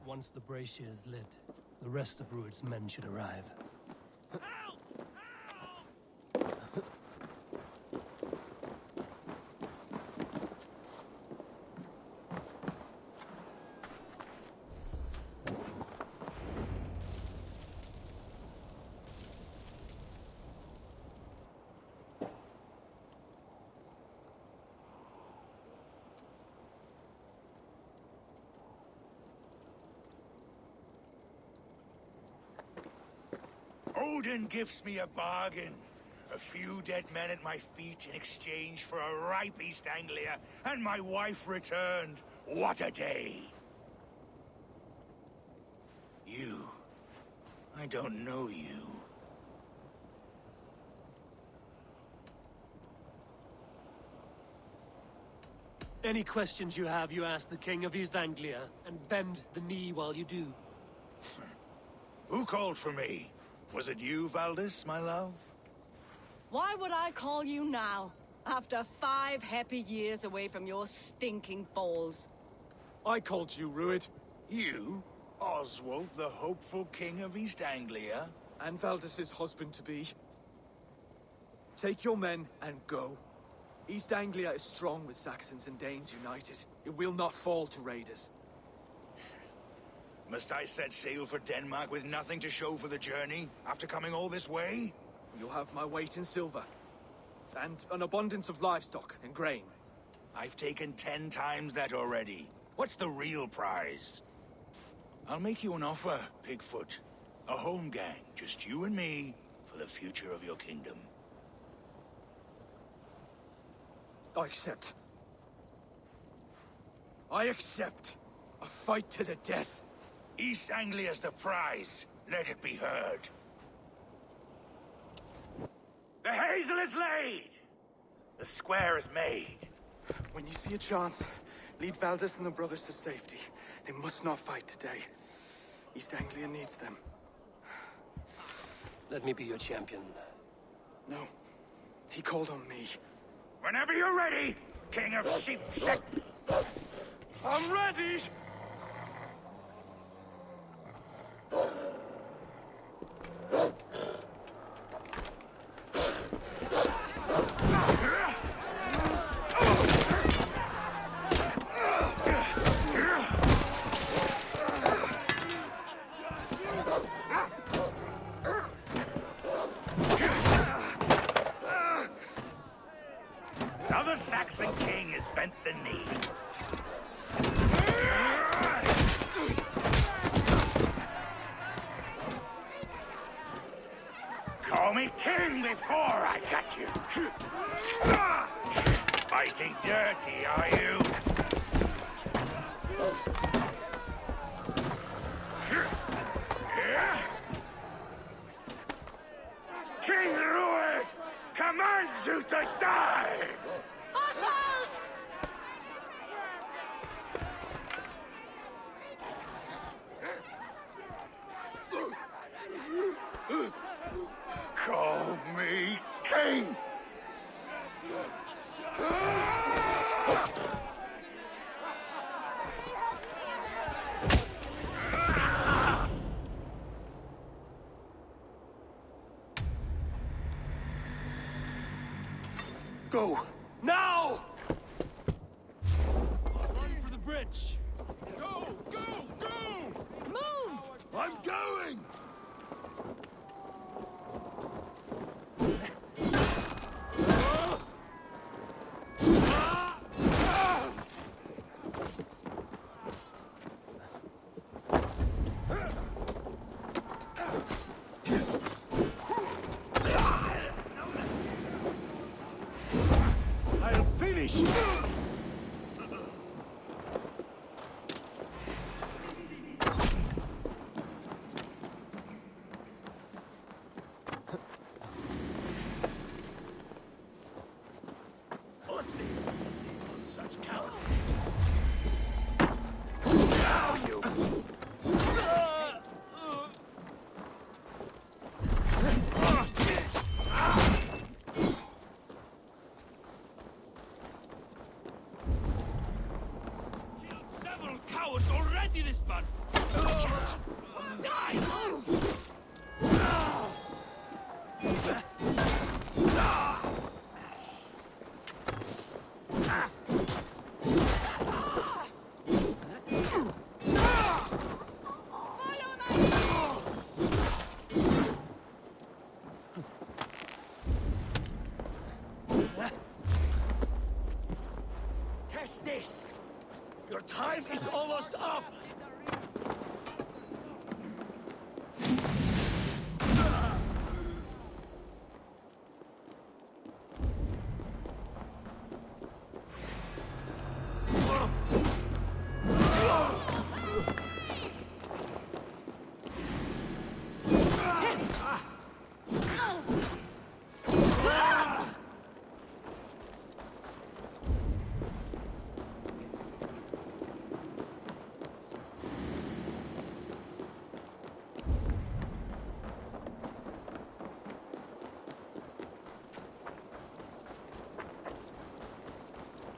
Once the brazier is lit, the rest of Rued's men should arrive. Odin gives me a bargain. A few dead men at my feet in exchange for a ripe East Anglia, and my wife returned. What a day! You. I don't know you. Any questions you have, you ask the King of East Anglia, and bend the knee while you do. Who called for me? Was it you, Valdis, my love? Why would I call you now, after 5 happy years away from your stinking balls? I called you, Rued. You? Oswald, the hopeful king of East Anglia? And Valdis's husband-to-be. Take your men and go. East Anglia is strong with Saxons and Danes united. It will not fall to raiders. Must I set sail for Denmark with nothing to show for the journey, after coming all this way? You'll have my weight in silver. And an abundance of livestock and grain. I've taken 10 times that already. What's the real prize? I'll make you an offer, Pigfoot. A home gang, just you and me, for the future of your kingdom. I accept. I accept. A fight to the death. East Anglia's the prize. Let it be heard. The hazel is laid! The square is made. When you see a chance, lead Valdis and the brothers to safety. They must not fight today. East Anglia needs them. Let me be your champion. No. He called on me. Whenever you're ready, King of Sheepshead. I'm ready! Now the Saxon king has bent the knee. Call me king before I got you. Fighting dirty, are you? King Rued commands you to die! Oswald! Call me king! Go! Now! Run for the bridge! Go! Go! Go! Move! I'm going! I'll finish! Such cowardice. Now you! Killed several cowards already this month! Die! Catch this! Your time is almost up!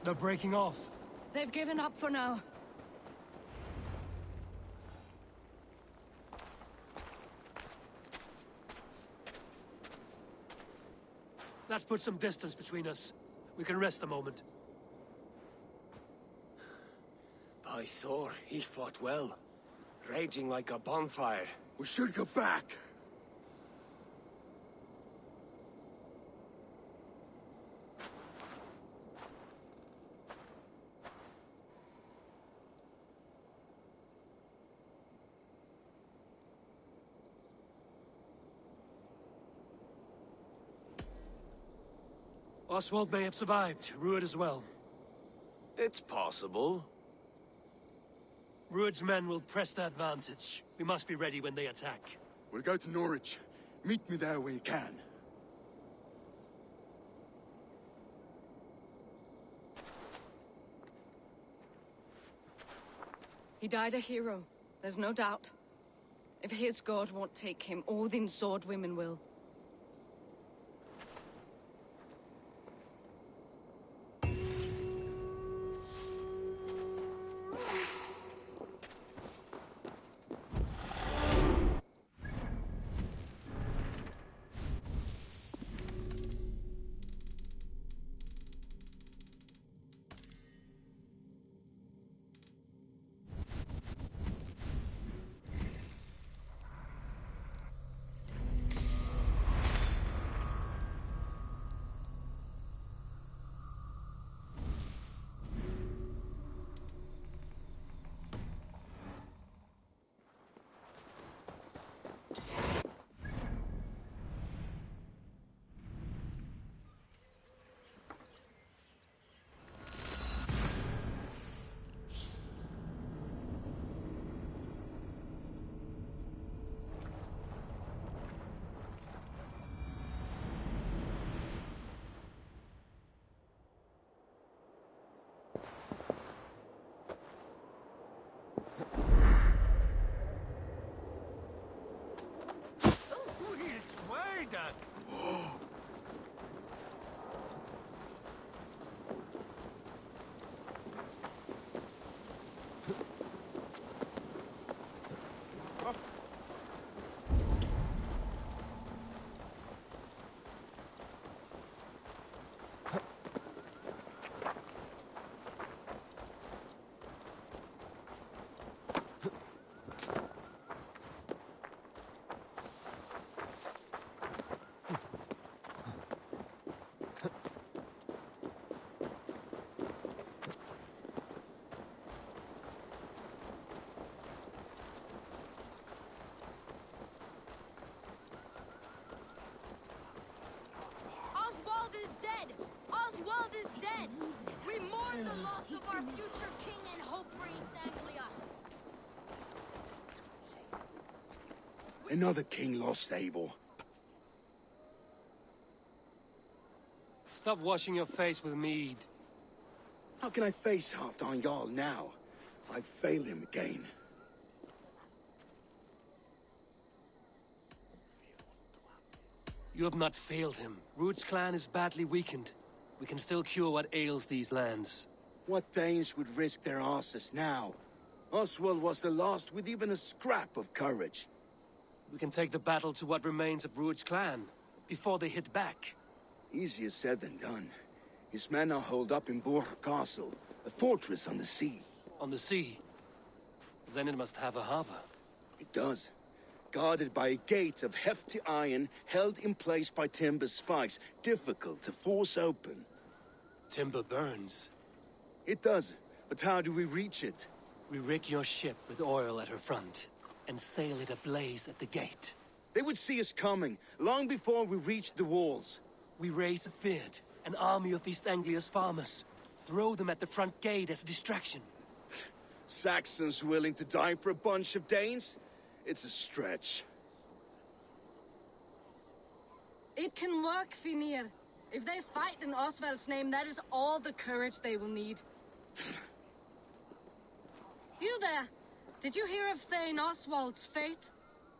They're breaking off. They've given up for now. That puts some distance between us. We can rest a moment. By Thor, he fought well. Raging like a bonfire. We should go back. Oswald may have survived, Ruud as well. It's possible. Ruud's men will press the advantage. We must be ready when they attack. We'll go to Norwich. Meet me there when you can. He died a hero, there's no doubt. If his god won't take him, Odin's sword women will. Oswald is dead! Oswald is dead! We mourn the loss of our future king and hope for East Anglia. Another king lost, Eivor. Stop washing your face with mead. How can I face Halfdan Jarl now? I've failed him again. You have not failed him. Ruud's clan is badly weakened. We can still cure what ails these lands. What Danes would risk their asses now? Oswald was the last with even a scrap of courage. We can take the battle to what remains of Ruud's clan, before they hit back. Easier said than done. His men are holed up in Borg Castle, a fortress on the sea. On the sea? Then it must have a harbor. It does. Guarded by a gate of hefty iron, held in place by timber spikes, difficult to force open. Timber burns. It does, but how do we reach it? We rig your ship with oil at her front, and sail it ablaze at the gate. They would see us coming, long before we reached the walls. We raise a Fyrd, an army of East Anglia's farmers. Throw them at the front gate as a distraction. Saxons willing to die for a bunch of Danes? It's a stretch. It can work, Finir. If they fight in Oswald's name, that is all the courage they will need. You there! Did you hear of Thane Oswald's fate?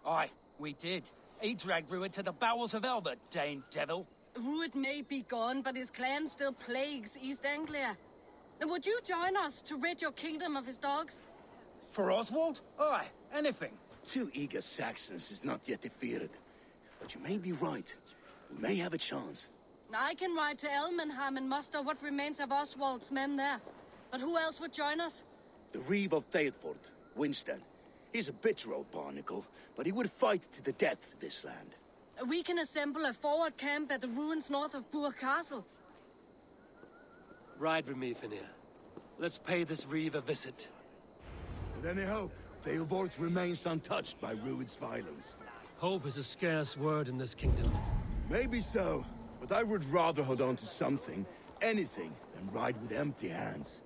Aye, we did. He dragged Ruud to the bowels of Elbert, Dane devil. Ruud may be gone, but his clan still plagues East Anglia. And would you join us to rid your kingdom of his dogs? For Oswald? Aye, anything. 2 eager Saxons is not yet defeated. But you may be right. We may have a chance. I can ride to Elmenham and muster what remains of Oswald's men there. But who else would join us? The Reeve of Thetford, Winston. He's a bitter old barnacle, but he would fight to the death for this land. We can assemble a forward camp at the ruins north of Burr Castle. Ride with me, Finir. Let's pay this Reeve a visit. With any hope, Eivor remains untouched by Ruud's violence. Hope is a scarce word in this kingdom. Maybe so, but But I would rather hold on to something, anything, than ride with empty hands.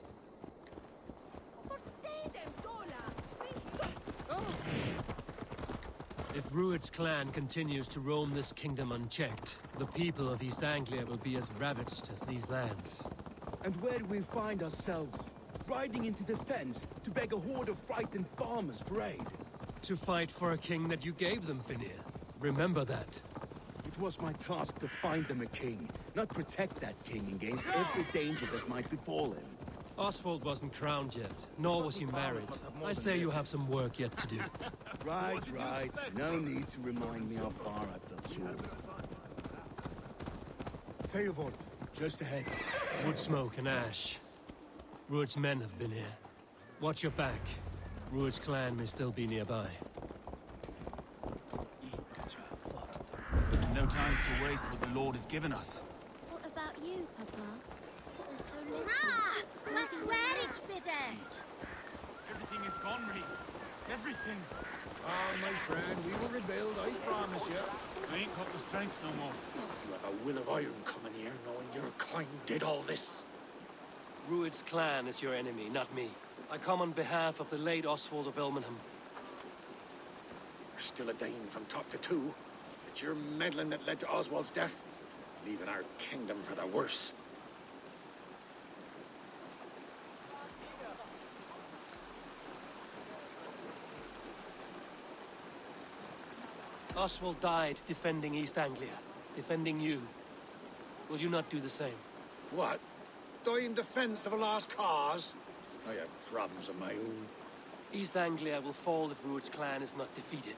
If Rued's clan continues to roam this kingdom unchecked, the people of East Anglia will be as ravaged as these lands. And where do we find ourselves? Riding into defense to beg a horde of frightened farmers for aid. To fight for a king that you gave them, Finir. Remember that. It was my task to find them a king, not protect that king against every danger that might befall him. Oswald wasn't crowned yet, nor was he married. I say you have some work yet to do. Right. No need to remind me how far I fell short. Eivor, just ahead. Wood smoke and ash. Rued's men have been here. Watch your back. Rued's clan may still be nearby. No time to waste what the Lord has given us. What about you, Papa? There's so little. Was where bitte? Everything is gone, Reed. Everything. Ah, my friend, we will rebuild, I promise you. I ain't got the strength no more. You have a will of iron coming here, knowing your kind did all this. Rued's clan is your enemy, not me. I come on behalf of the late Oswald of Elmenham. You're still a Dane from top to two. It's your meddling that led to Oswald's death, leaving our kingdom for the worse. Oswald died defending East Anglia, defending you. Will you not do the same? What? Die in defense of a lost cause? I have problems of my own. East Anglia will fall if Rued's clan is not defeated.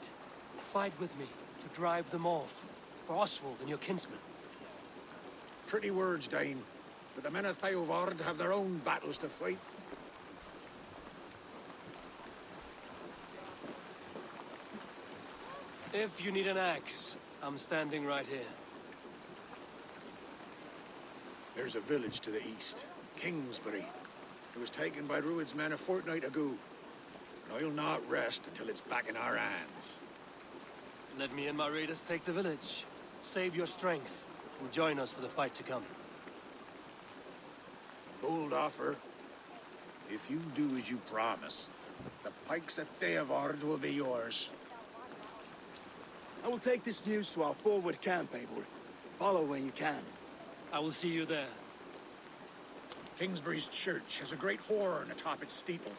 Fight with me to drive them off, for Oswald and your kinsmen. Pretty words, Dane. But the men of Eivor have their own battles to fight. If you need an axe, I'm standing right here. There's a village to the east, Kingsbury. It was taken by Rued's men a fortnight ago. And I'll not rest until it's back in our hands. Let me and my raiders take the village. Save your strength, and join us for the fight to come. A bold offer. If you do as you promise, the pikes at Eivor will be yours. I will take this news to our forward camp, Eivor. Follow when you can. I will see you there. Kingsbury's church has a great horn atop its steeple.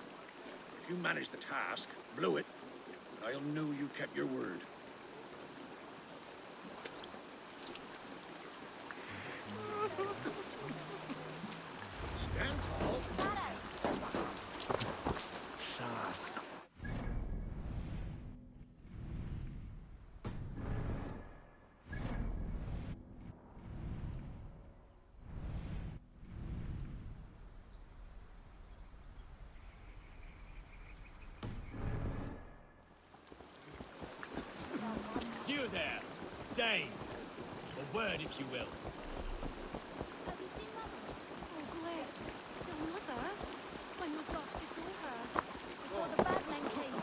If you manage the task, blow it, I'll know you kept your word. Stand tall. Fast. You there, Dane. A word, if you will. Have you seen Mother? Oh, blessed. Your mother? When was last you saw her? Before the bad men came.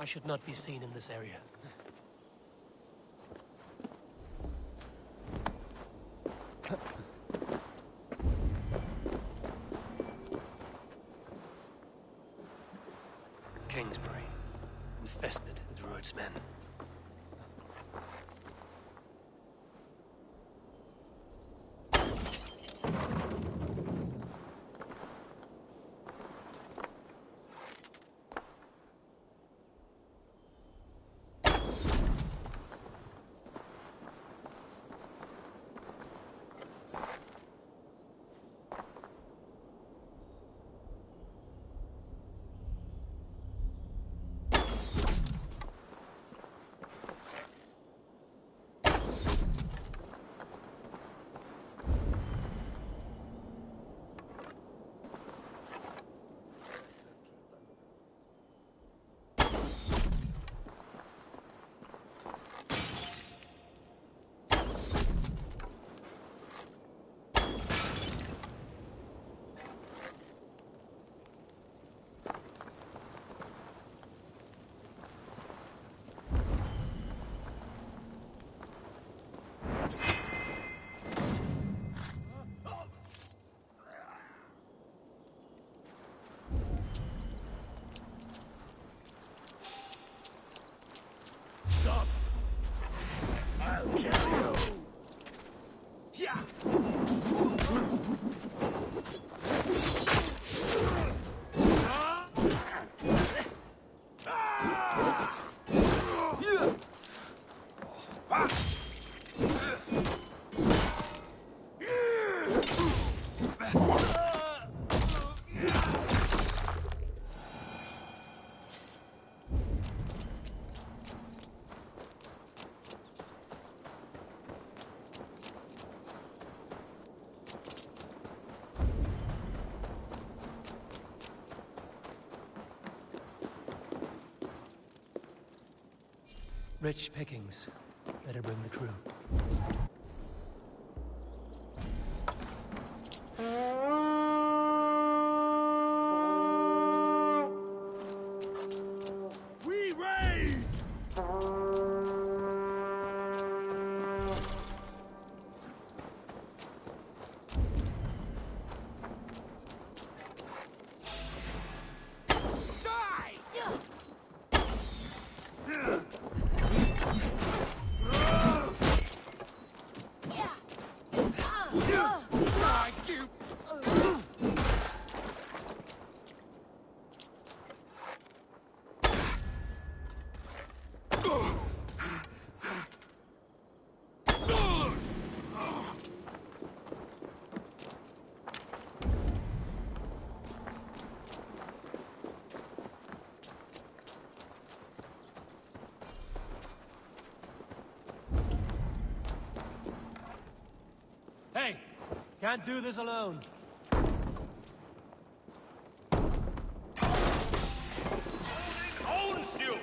I should not be seen in this area. Kingsbury, infested with Druid's men. Rich pickings. Better bring the crew. We raise! Hey! Can't do this alone. Owns you!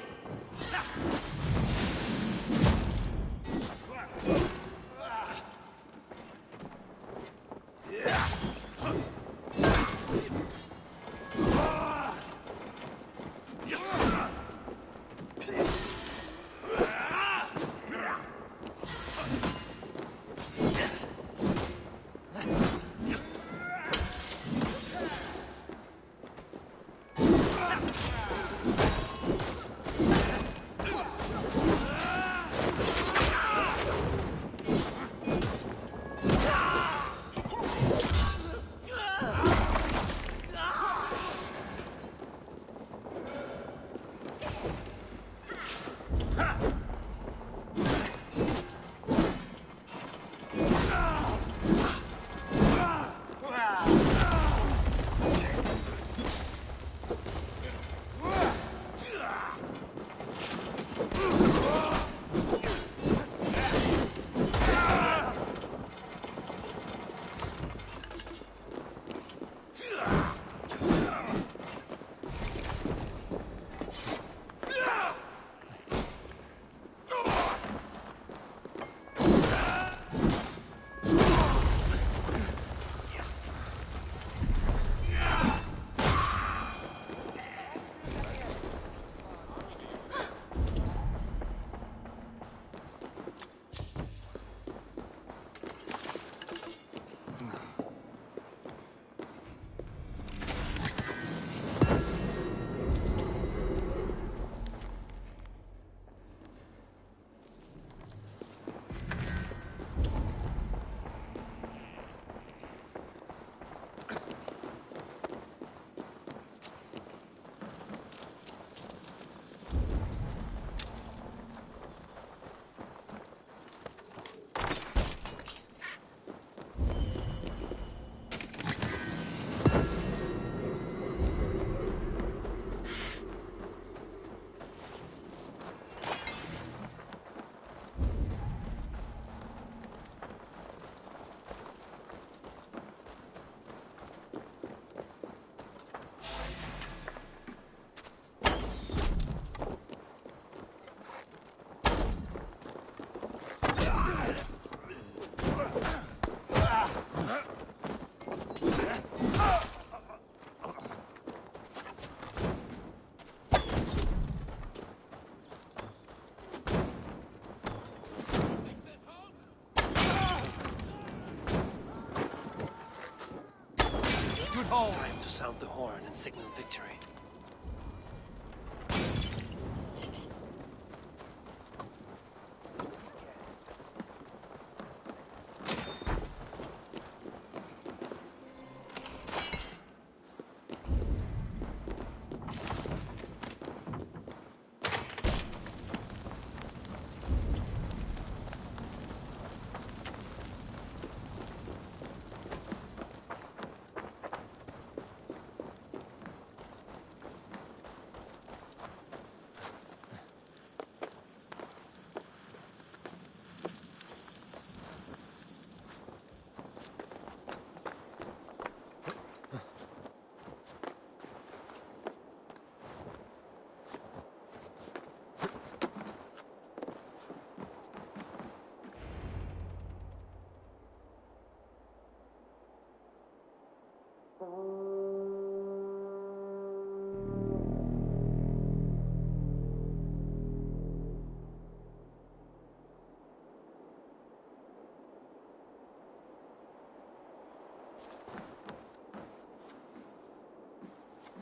Good hold. Time to sound the horn and signal victory.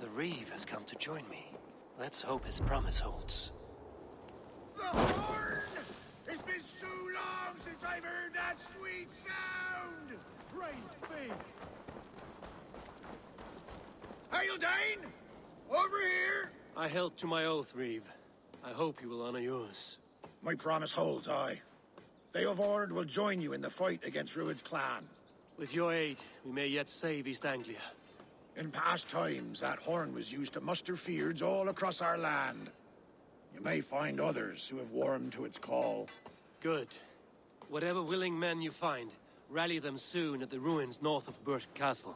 The Reeve has come to join me. Let's hope his promise holds. The horn! It's been so long since I've heard that sweet sound! Praise be! Hail, Dane! Over here! I held to my oath, Reeve. I hope you will honor yours. My promise holds, aye. Eivor will join you in the fight against Rued's clan. With your aid, we may yet save East Anglia. In past times, that horn was used to muster feards all across our land. You may find others who have warmed to its call. Good. Whatever willing men you find, rally them soon at the ruins north of Burt Castle.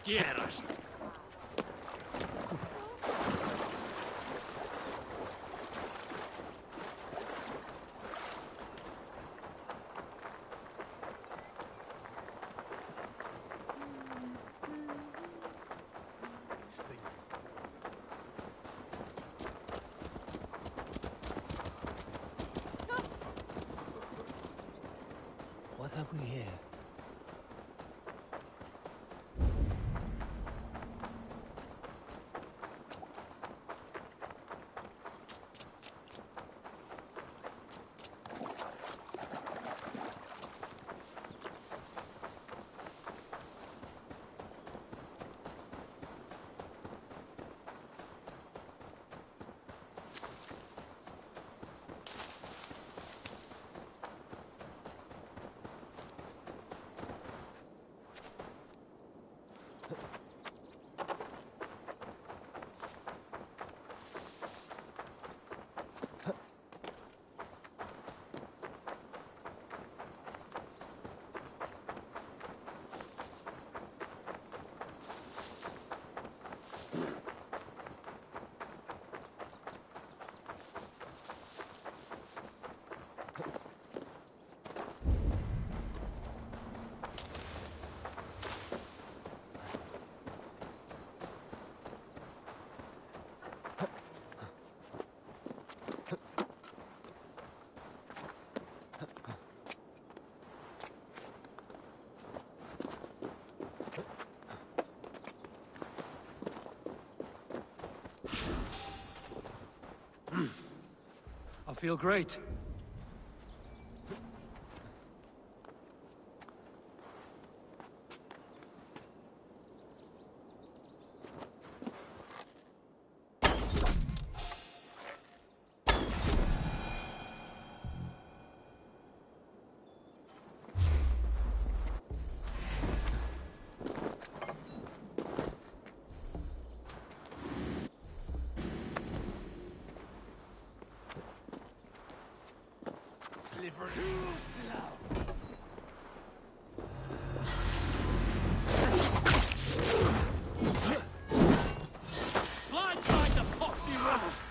Quieras. What have we here? feel great. Too slow. Blindside the poxy rat!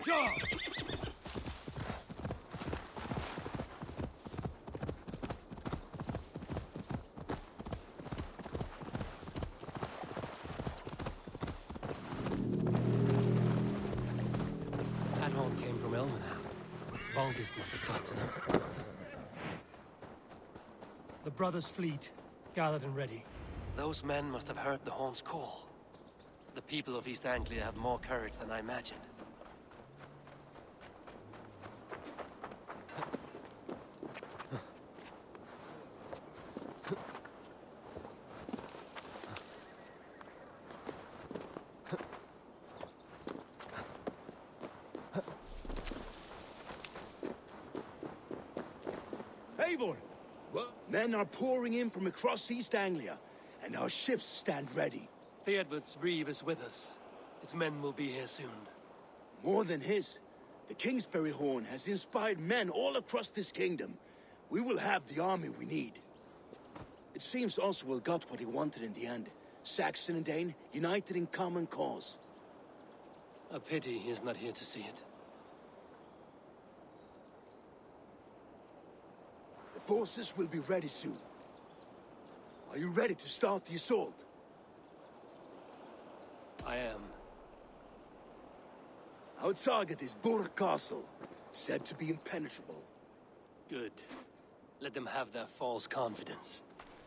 Sure. That horn came from Elmenham. Baldis must have got to them. The brothers' fleet, gathered and ready. Those men must have heard the horn's call. The people of East Anglia have more courage than I imagined. Eivor! What? Men are pouring in from across East Anglia, and our ships stand ready. The Edward's reeve is with us. Its men will be here soon. More than his. The Kingsbury Horn has inspired men all across this kingdom. We will have the army we need. It seems Oswald got what he wanted in the end. Saxon and Dane, united in common cause. A pity he is not here to see it. The forces will be ready soon. Are you ready to start the assault? I am. Our target is Burg Castle, said to be impenetrable. Good. Let them have their false confidence.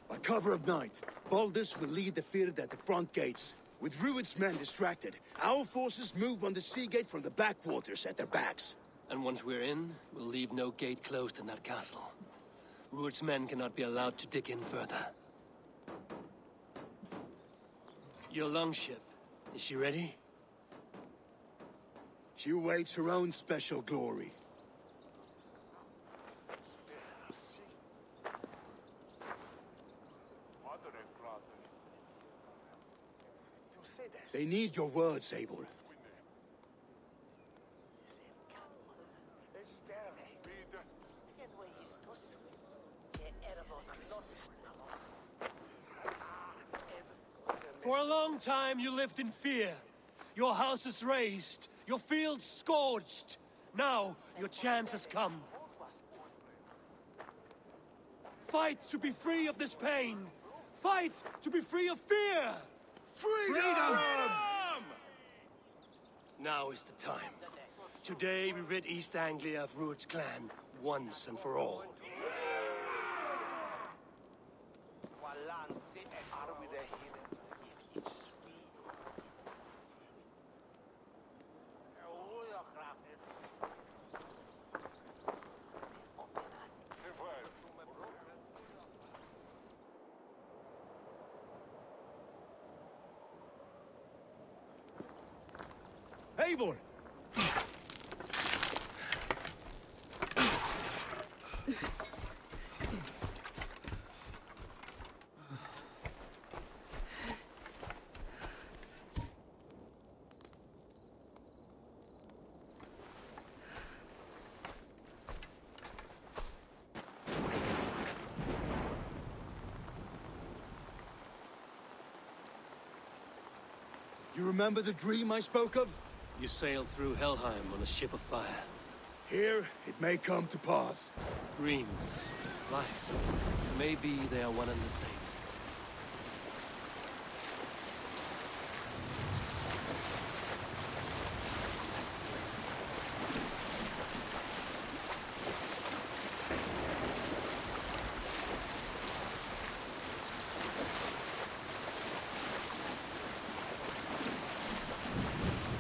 By cover of night, Baldus will lead the field at the front gates. With Rued's men distracted, our forces move on the sea gate from the backwaters at their backs. And once we're in, we'll leave no gate closed in that castle. Rued's men cannot be allowed to dig in further. Your longship, is she ready? She awaits her own special glory. They need your words, Eivor. For a long time you lived in fear. Your houses razed, your fields scorched. Now your chance has come. Fight to be free of this pain. Fight to be free of fear. Freedom! Now is the time. Today we rid East Anglia of Rued's clan, once and for all. Eivor! You remember the dream I spoke of? You sailed through Helheim on a ship of fire. Here, it may come to pass. Dreams, life, maybe they are one and the same.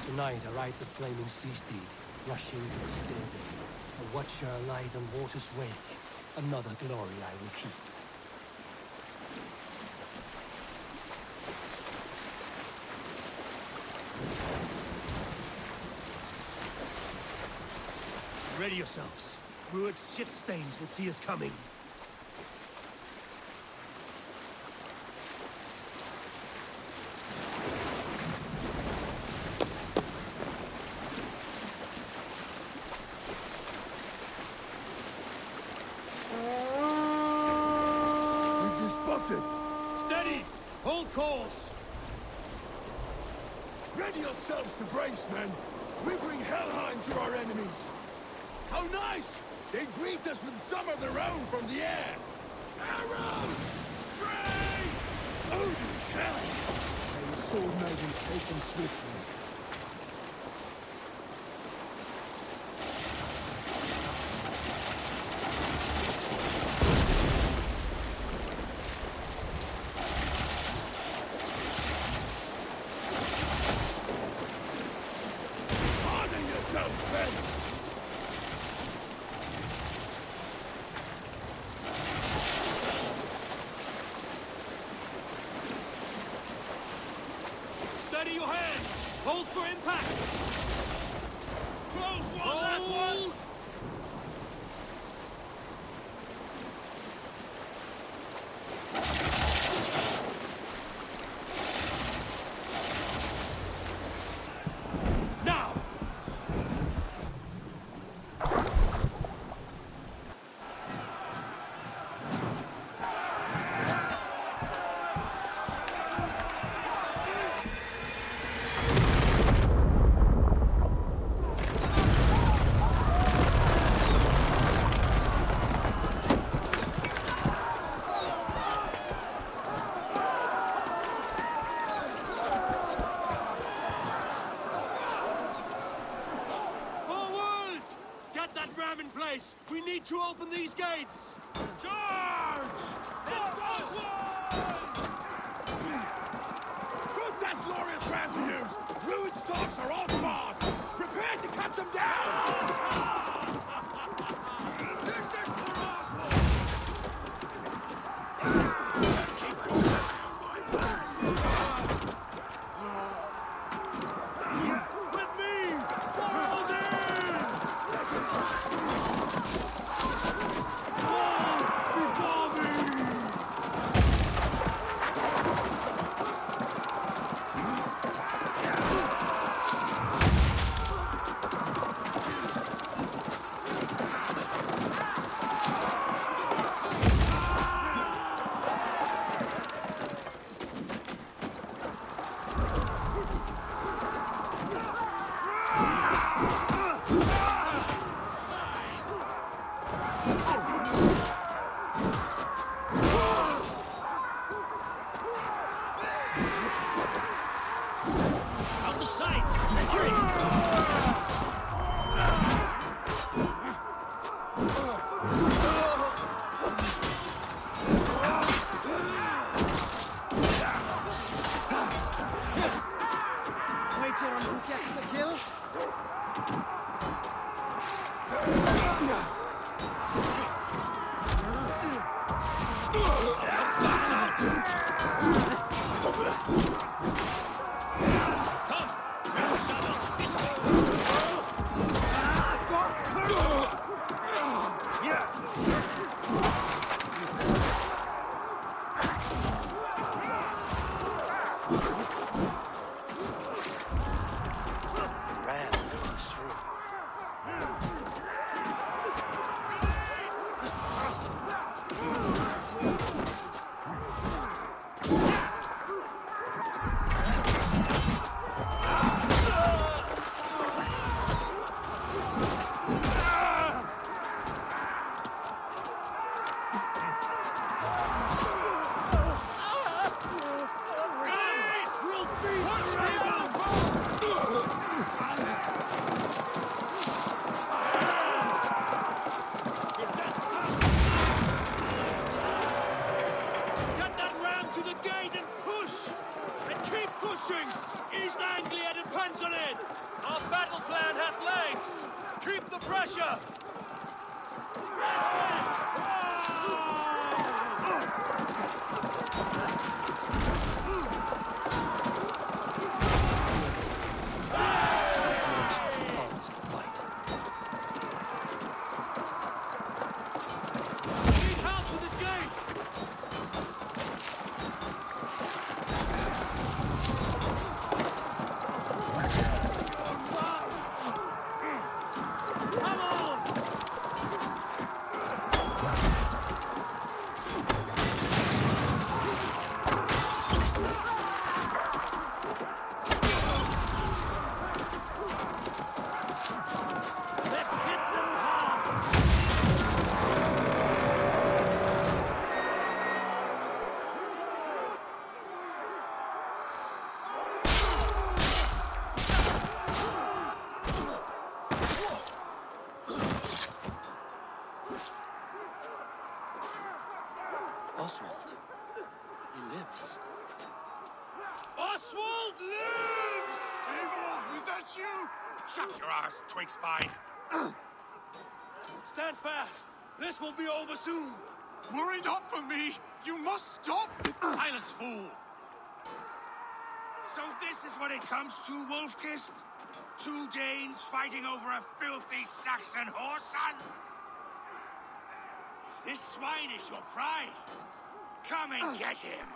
Tonight I ride the flaming sea steed, rushing to the still day. A watcher alight on water's wake. Another glory I will keep. Ready yourselves. Rued's shit stains will see us coming. Steady! Hold course! Ready yourselves to brace, men! We bring Helheim to our enemies! How nice! They greet us with some of their own from the air! Arrows! Brace! Odin's hell! May the sword maidens take them swiftly. Steady your hands! Hold for impact! Close one, that one! ram in place! We need to open these gates! Charge! Let's go! Put that glorious ram to use! Rude stalks are off guard! Prepare to cut them down! This is for Oswald! With me! Followed in! Before me! Out of sight! Hurry! Wager on who gets the kill? Ram goes through. Get that ram to the gate and push! And keep pushing! East Anglia depends on it! Our battle plan has legs! Keep the pressure! Need help with this gate! Come on! Let's hit them hard! Oswald. He lives. Oswald lives! Eivor, is that you? Shut your ass, twig spine! Stand fast! This will be over soon! Worry not for me! You must stop! Silence, fool! So this is what it comes to, Wolfkist? 2 Danes fighting over a filthy Saxon whoreson? If this swine is your prize, come and get him!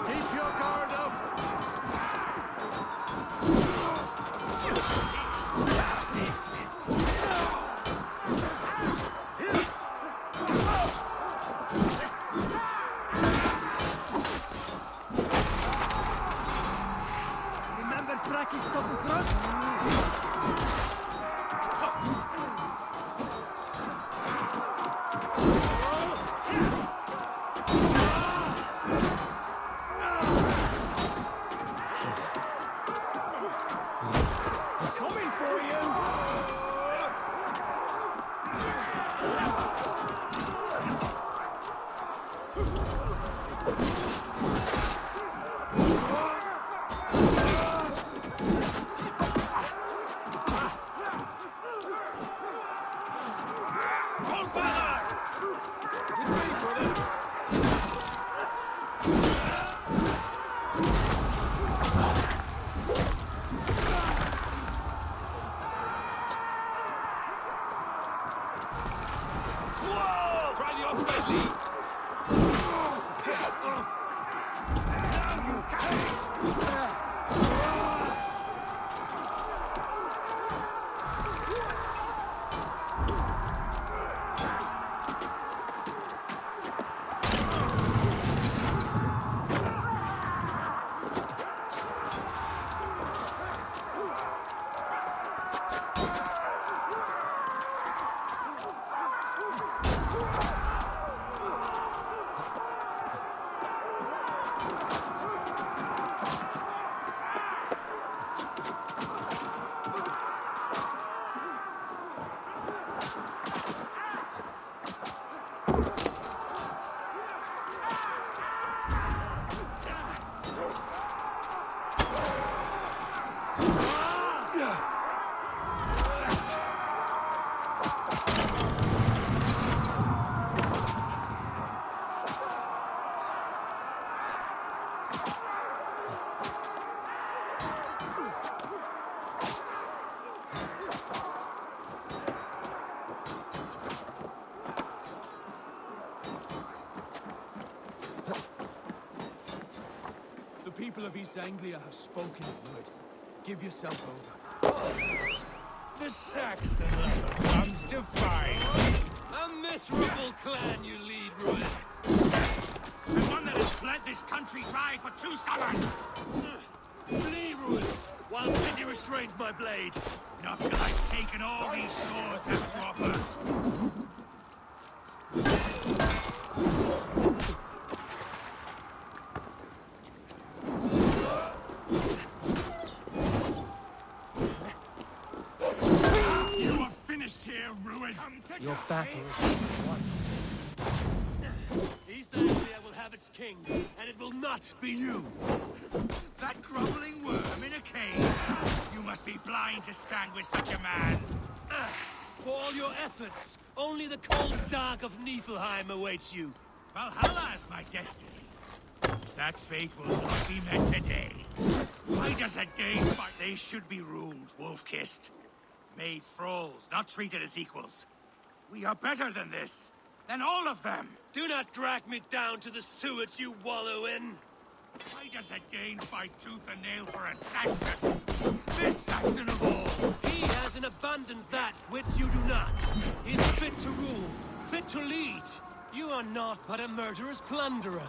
Keep your guard up! unfriendly! The people of East Anglia have spoken, Rued. Give yourself over. The Saxon lover comes to fight. A miserable clan you lead, Rued. The one that has fled this country dry for 2 summers. Flee, Rued, while pity restrains my blade. Not till I've taken all these shores have to offer. You are finished here, Rued. Your battle won. East Anglia will have its king, and it will not be you. That groveling worm in a cave. You must be blind to stand with such a man. For all your efforts, only the cold dark of Niflheim awaits you. Valhalla is my destiny. That fate will not be met today. Why does a Dane fight? They should be ruled, wolf-kissed. Made thralls, not treated as equals. We are better than this. Than all of them. Do not drag me down to the sewage you wallow in. Why does a Dane fight tooth and nail for a Saxon? This Saxon of all! He has in abundance that which you do not. He is fit to rule, fit to lead. You are not but a murderous plunderer.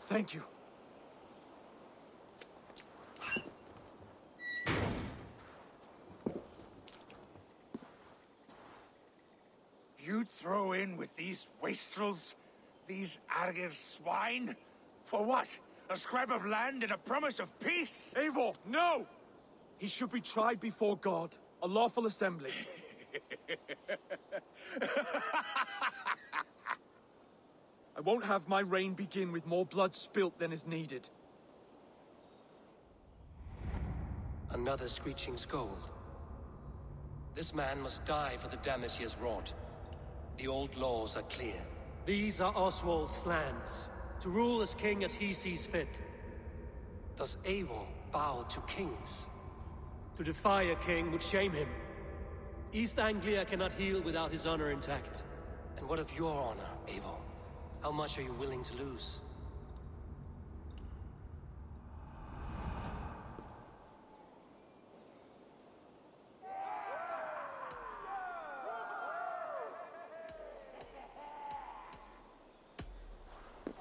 Thank you. You'd throw in with these wastrels? These Argir swine? For what? A scrap of land and a promise of peace? Eivor, no! He should be tried before God, a lawful assembly. I won't have my reign begin with more blood spilt than is needed. Another screeching scold. This man must die for the damage he has wrought. The old laws are clear. These are Oswald's lands, to rule as king as he sees fit. Does Eivor bow to kings? To defy a king would shame him. East Anglia cannot heal without his honor intact. And what of your honor, Eivor? How much are you willing to lose?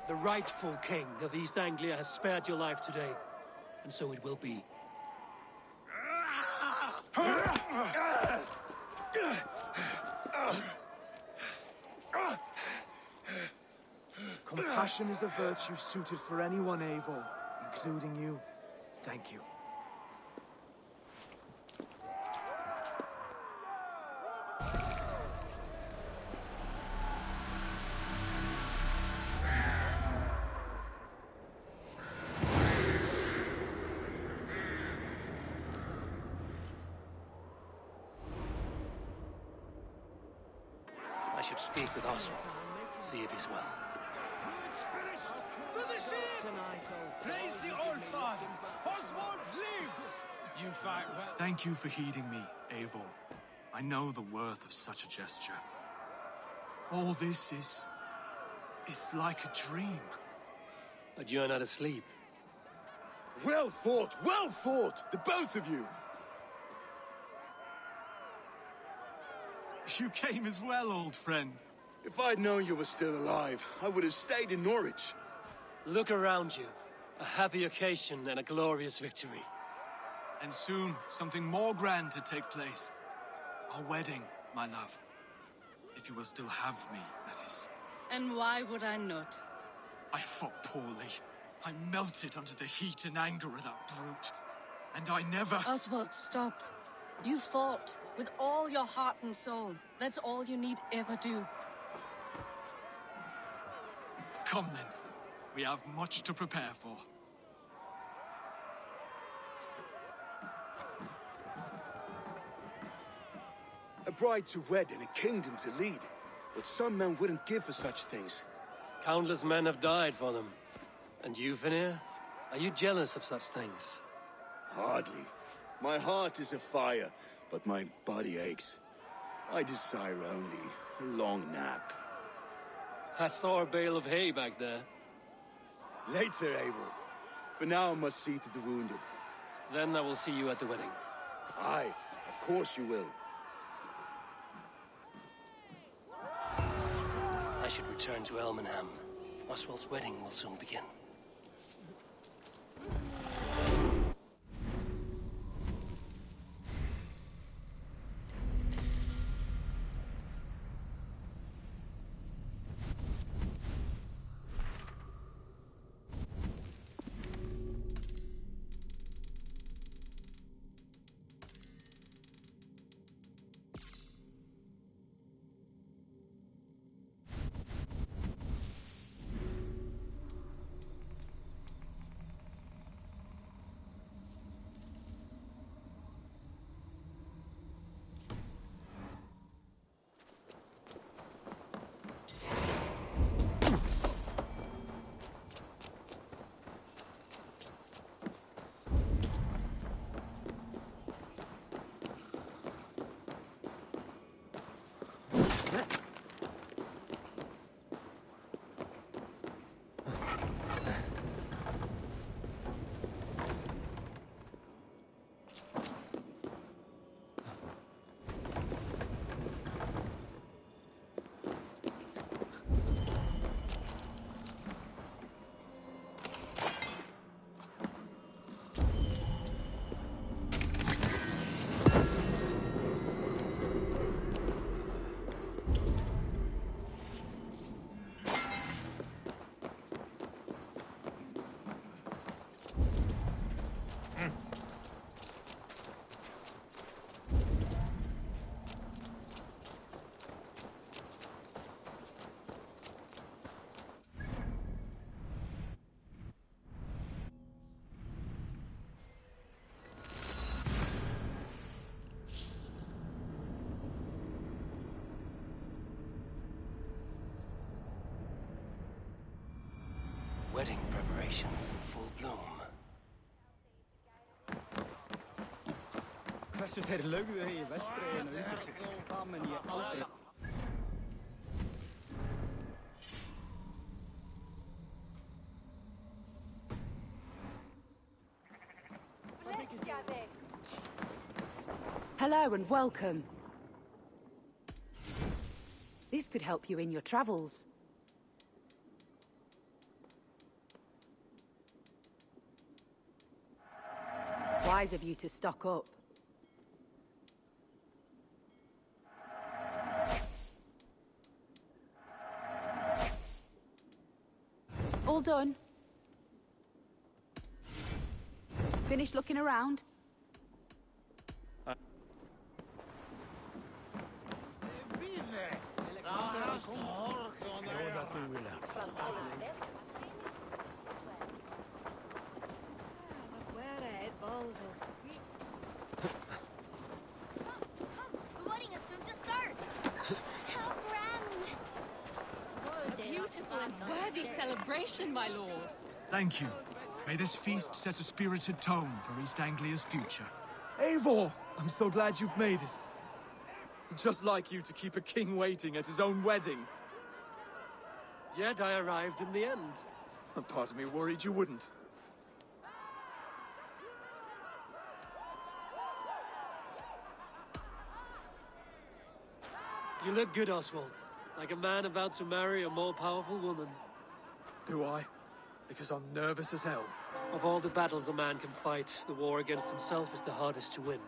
The rightful king of East Anglia has spared your life today, and so it will be. Compassion is a virtue suited for anyone, Eivor, including you. Thank you. I should speak with Oswald, see if he's well. finished! To the ship! Praise the Old Father! Oswald lives! You fight well. Thank you for heeding me, Eivor. I know the worth of such a gesture. All this is like a dream. But you're not asleep. Well fought, the both of you! You came as well, old friend. If I'd known you were still alive, I would have stayed in Norwich. Look around you. A happy occasion and a glorious victory. And soon, something more grand to take place. Our wedding, my love. If you will still have me, that is. And why would I not? I fought poorly. I melted under the heat and anger of that brute. And I never... Oswald, stop. You fought with all your heart and soul. That's all you need ever do. Come then. We have much to prepare for. A bride to wed and a kingdom to lead. What some men wouldn't give for such things. Countless men have died for them. And you, Vanir? Are you jealous of such things? Hardly. My heart is afire, but my body aches. I desire only a long nap. I saw a bale of hay back there. Later, Eivor. For now, I must see to the wounded. Then I will see you at the wedding. Aye, of course you will. I should return to Elmenham. Oswald's wedding will soon begin. Wedding preparations in full bloom. Hversu þeir lögðu í vestri einu undir sig, það mun ég aldrei. Hello and welcome. This could help you in your travels. Wise of you to stock up. All done? Finished looking around? The wedding is soon to start. How grand! What a beautiful Worthy celebration, my lord. Thank you. May this feast set a spirited tone for East Anglia's future. Eivor! I'm so glad you've made it. Just like you to keep a king waiting at his own wedding. Yet I arrived in the end. A part of me worried you wouldn't. You look good, Oswald. Like a man about to marry a more powerful woman. Do I? Because I'm nervous as hell. Of all the battles a man can fight, the war against himself is the hardest to win.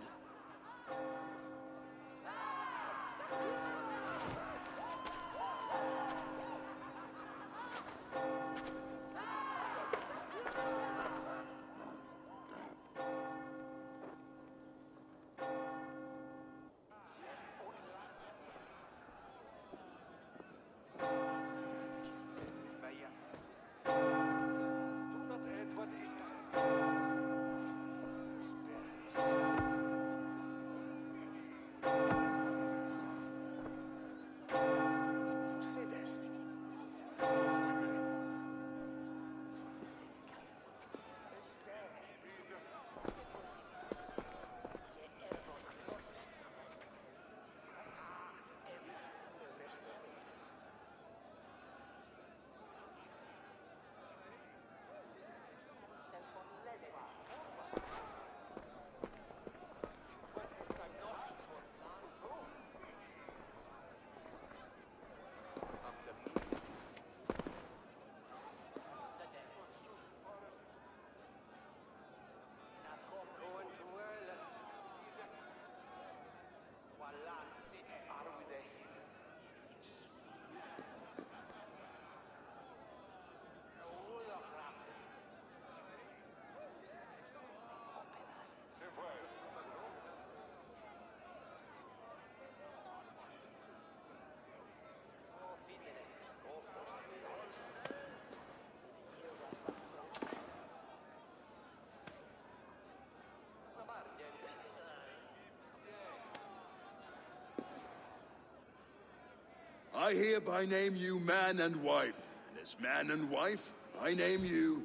I hereby name you man and wife, and as man and wife, I name you...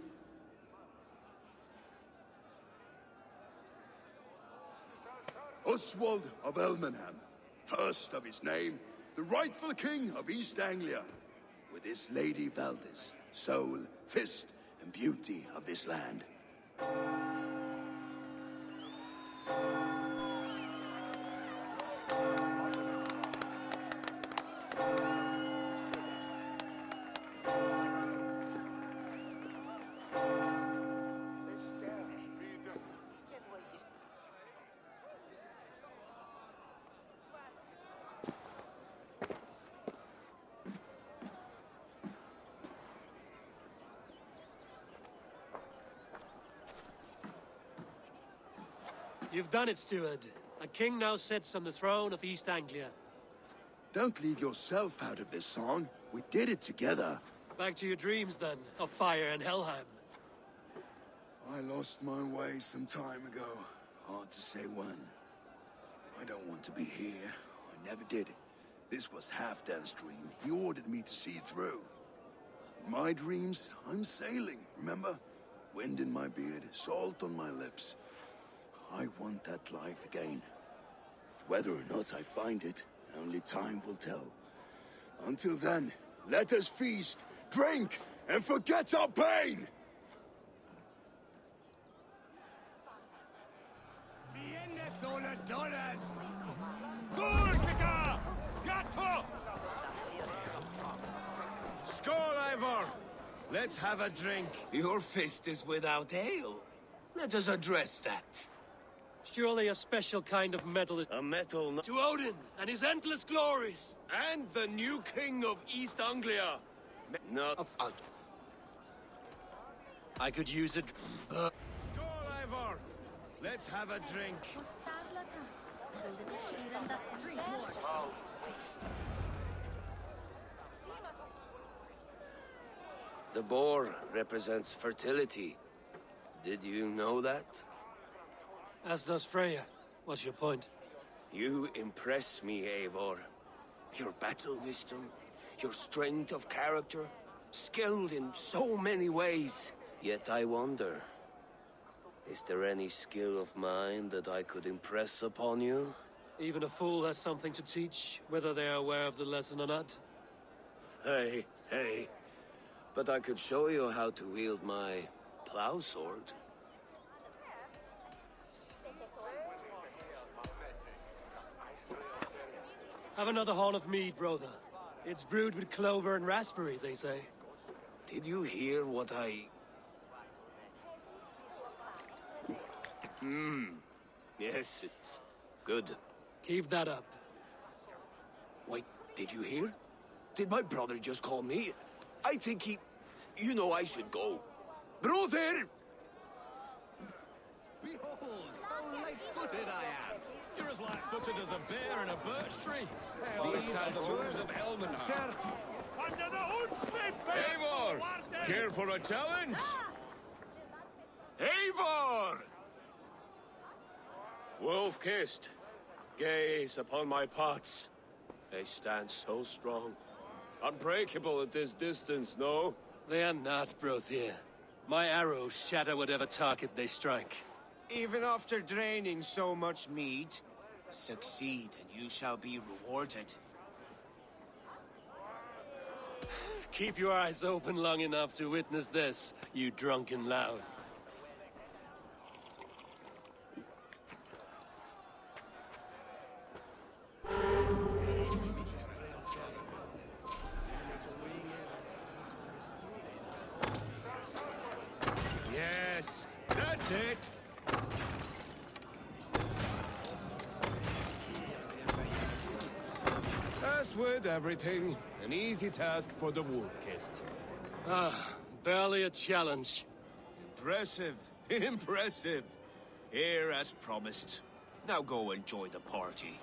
Oswald of Elmenham, first of his name, the rightful king of East Anglia, with this Lady Valdis, soul, fist, and beauty of this land. You've done it, steward. A king now sits on the throne of East Anglia. Don't leave yourself out of this song. We did it together. Back to your dreams, then, of fire and Helheim. I lost my way some time ago. Hard to say when. I don't want to be here. I never did. This was Halfdan's dream. He ordered me to see it through. In my dreams, I'm sailing, remember? Wind in my beard, salt on my lips. I want that life again. Whether or not I find it, only time will tell. Until then, let us feast, drink, and forget our pain! Skål, Eivor! Let's have a drink. Your fist is without ale. Let us address that. Surely a special kind of metal is... A metal... To Odin and his endless glories! And the new king of East Anglia! Not... I could use it... Skål, Eivor! Let's have a drink. Drink more. The boar represents fertility. Did you know that? As does Freya. What's your point? You impress me, Eivor. Your battle wisdom, your strength of character, skilled in so many ways. Yet I wonder, is there any skill of mine that I could impress upon you? Even a fool has something to teach, whether they are aware of the lesson or not. Hey, hey. But I could show you how to wield my plow sword. Have another horn of mead, brother. It's brewed with clover and raspberry, they say. Did you hear what I... Yes, it's good. Keep that up. Wait, did you hear? Did my brother just call me? I think he... You know I should go. Brother! Behold, how light-footed I am. You're as light-footed as a bear in a birch tree. These are the rooms of Elmenham. Under the Huntsman! Eivor! Care for a challenge? Eivor! Wolf-kissed. Gaze upon my pots. They stand so strong. Unbreakable at this distance, no? They are not, Brothier. My arrows shatter whatever target they strike. Even after draining so much mead, succeed and you shall be rewarded. Keep your eyes open long enough to witness this, you drunken lout. Yes, that's it. As with everything, an easy task for the wolf-kissed. Barely a challenge. Impressive, impressive. Here as promised. Now go enjoy the party.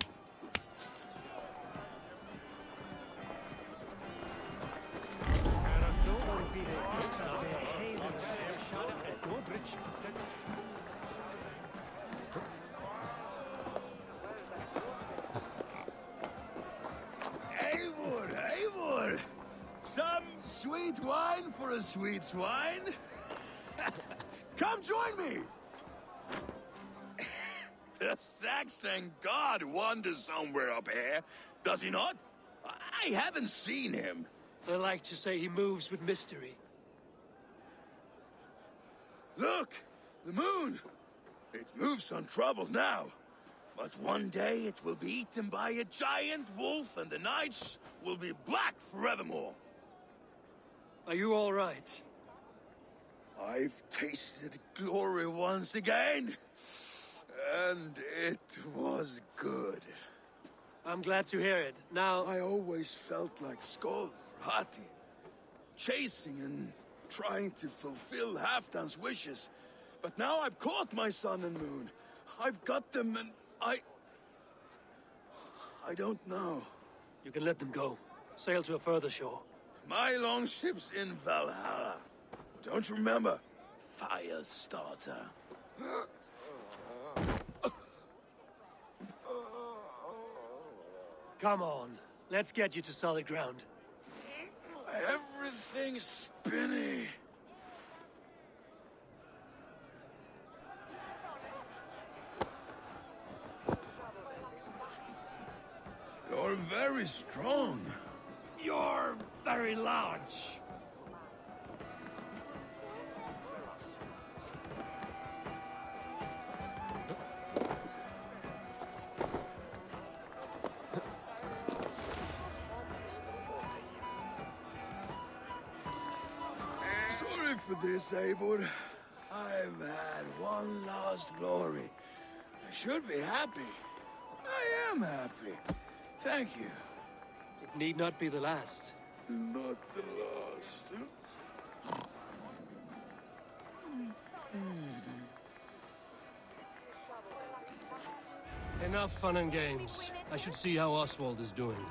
Eivor! Some sweet wine for a sweet swine? Come join me! The Saxon god wanders somewhere up here, does he not? I haven't seen him. They like to say he moves with mystery. Look! The moon! It moves untroubled now. But one day it will be eaten by a giant wolf and the nights will be black forevermore. Are you all right? I've tasted glory once again. And it was good. I'm glad to hear it. Now... I always felt like Skoll, Hati. Chasing and trying to fulfill Halfdan's wishes. But now I've caught my sun and moon. I've got them and I don't know. You can let them go. Sail to a further shore. My longship's in Valhalla. Don't you remember? Fire starter. Come on. Let's get you to solid ground. Everything's spinny. You're very strong. You're very large. Sorry for this, Eivor. I've had one lost glory. I should be happy. I am happy. Thank you. It need not be the last. Not the last. Enough fun and games. I should see how Oswald is doing.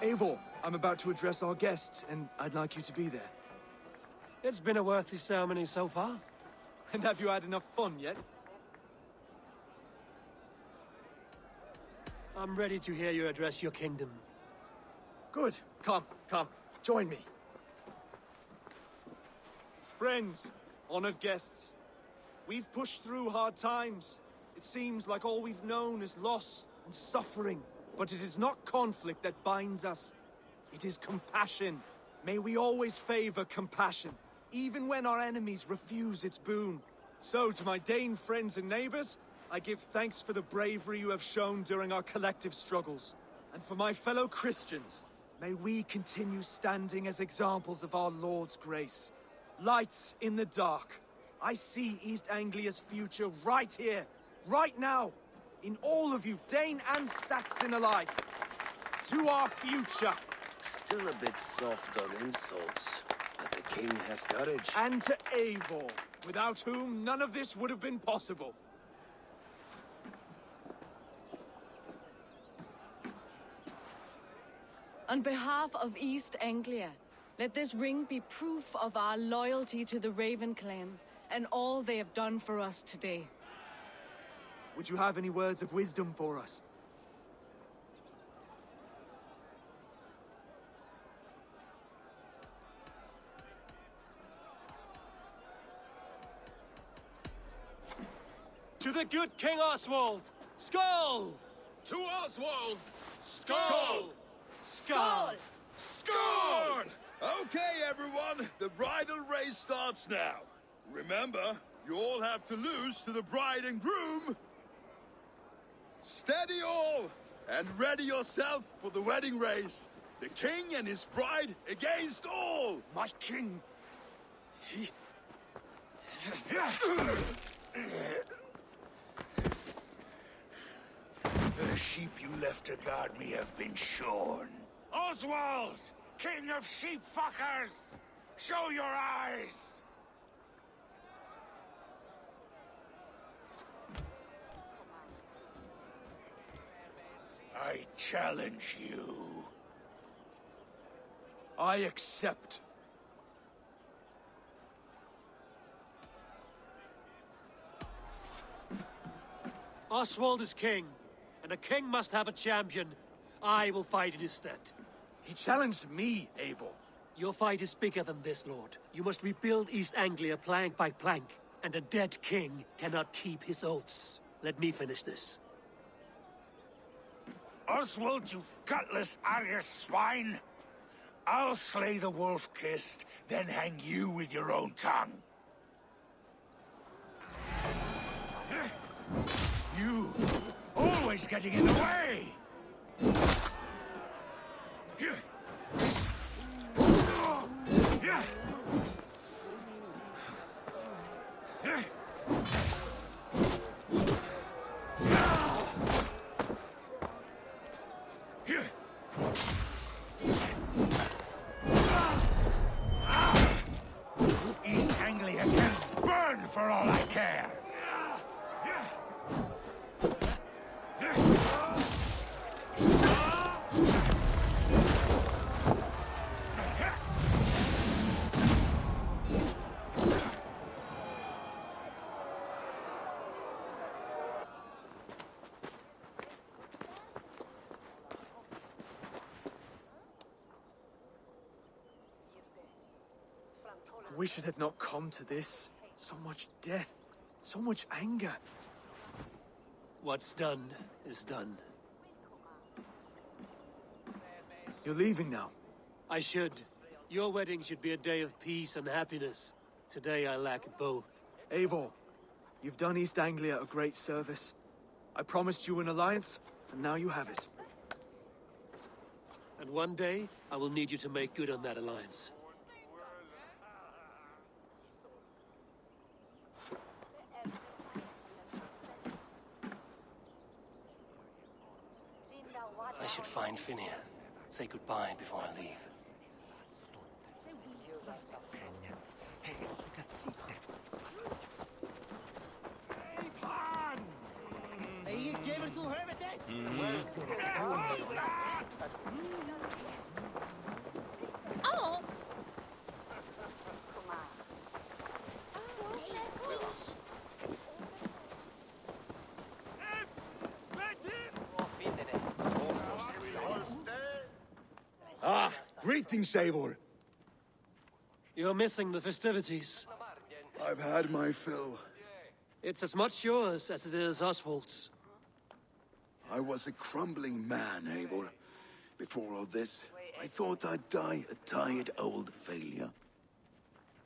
Eivor, I'm about to address our guests, and I'd like you to be there. It's been a worthy ceremony so far. And have you had enough fun yet? I'm ready to hear you address your kingdom. Good. Come, come. Join me. Friends, honored guests. We've pushed through hard times. It seems like all we've known is loss and suffering. But it is not conflict that binds us. It is compassion. May we always favor compassion, even when our enemies refuse its boon. So, to my Dane friends and neighbors, I give thanks for the bravery you have shown during our collective struggles. And for my fellow Christians, may we continue standing as examples of our Lord's grace. Lights in the dark. I see East Anglia's future right here, right now, in all of you, Dane and Saxon alike. To our future. Still a bit soft on insults, but the king has courage. And to Eivor, without whom none of this would have been possible. On behalf of East Anglia, let this ring be proof of our loyalty to the Raven clan and all they have done for us today. Would you have any words of wisdom for us? To the good King Oswald! Skull! To Oswald! Skull! Skull! Score! Okay, everyone, the bridal race starts now. Remember, you all have to lose to the bride and groom. Steady all, and ready yourself for the wedding race. The king and his bride against all. My king, he... The sheep you left to guard me have been shorn. Oswald, king of sheep fuckers! Show your eyes! I challenge you. I accept. Oswald is king, and a king must have a champion. I will fight in his stead. He challenged me, Eivor. Your fight is bigger than this, Lord. You must rebuild East Anglia plank by plank, and a dead king cannot keep his oaths. Let me finish this. Oswald, you gutless Arya swine! I'll slay the wolf-kissed, then hang you with your own tongue. You, always getting in the way! East Anglia can burn for all I care! I wish it had not come to this. So much death, so much anger. What's done is done. You're leaving now. I should. Your wedding should be a day of peace and happiness. Today I lack both. Eivor, you've done East Anglia a great service. I promised you an alliance, and now you have it. And one day, I will need you to make good on that alliance. I should find Finnear. Say goodbye before I leave. Oh! Greetings, Eivor. You're missing the festivities. I've had my fill. It's as much yours as it is Oswald's. I was a crumbling man, Eivor. Before all this, I thought I'd die a tired old failure.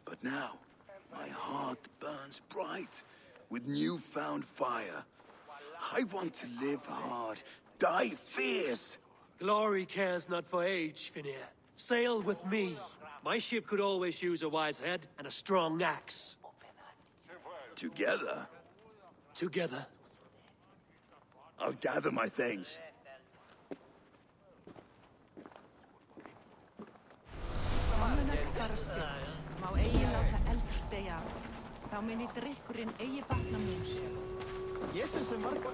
But now, my heart burns bright with newfound fire. I want to live hard, die fierce. Glory cares not for age, Finir. Sail with me. My ship could always use a wise head and a strong axe. Together? Together. I'll gather my things. Má eigi láta eldur deyja af. Þá muni drykkurinn eigi batna mús. Jesus sem margar.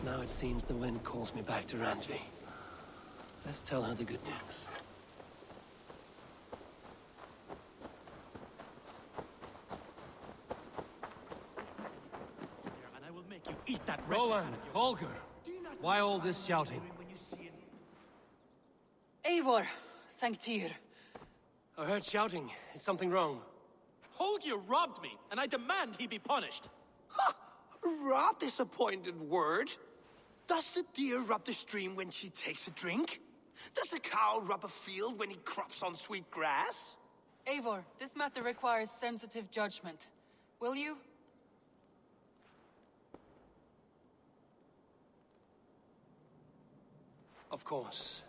Now it seems the wind calls me back to Randvi. Let's tell her the good news. And I will make you eat that Rowan, Holger, why all this shouting? Eivor, thank Tyr. I heard shouting. Is something wrong? Holger robbed me, and I demand he be punished. Rot disappointed word. Does the deer rub the stream when she takes a drink? Does a cow rub a field when he crops on sweet grass? Eivor, this matter requires sensitive judgment. Will you? Of course.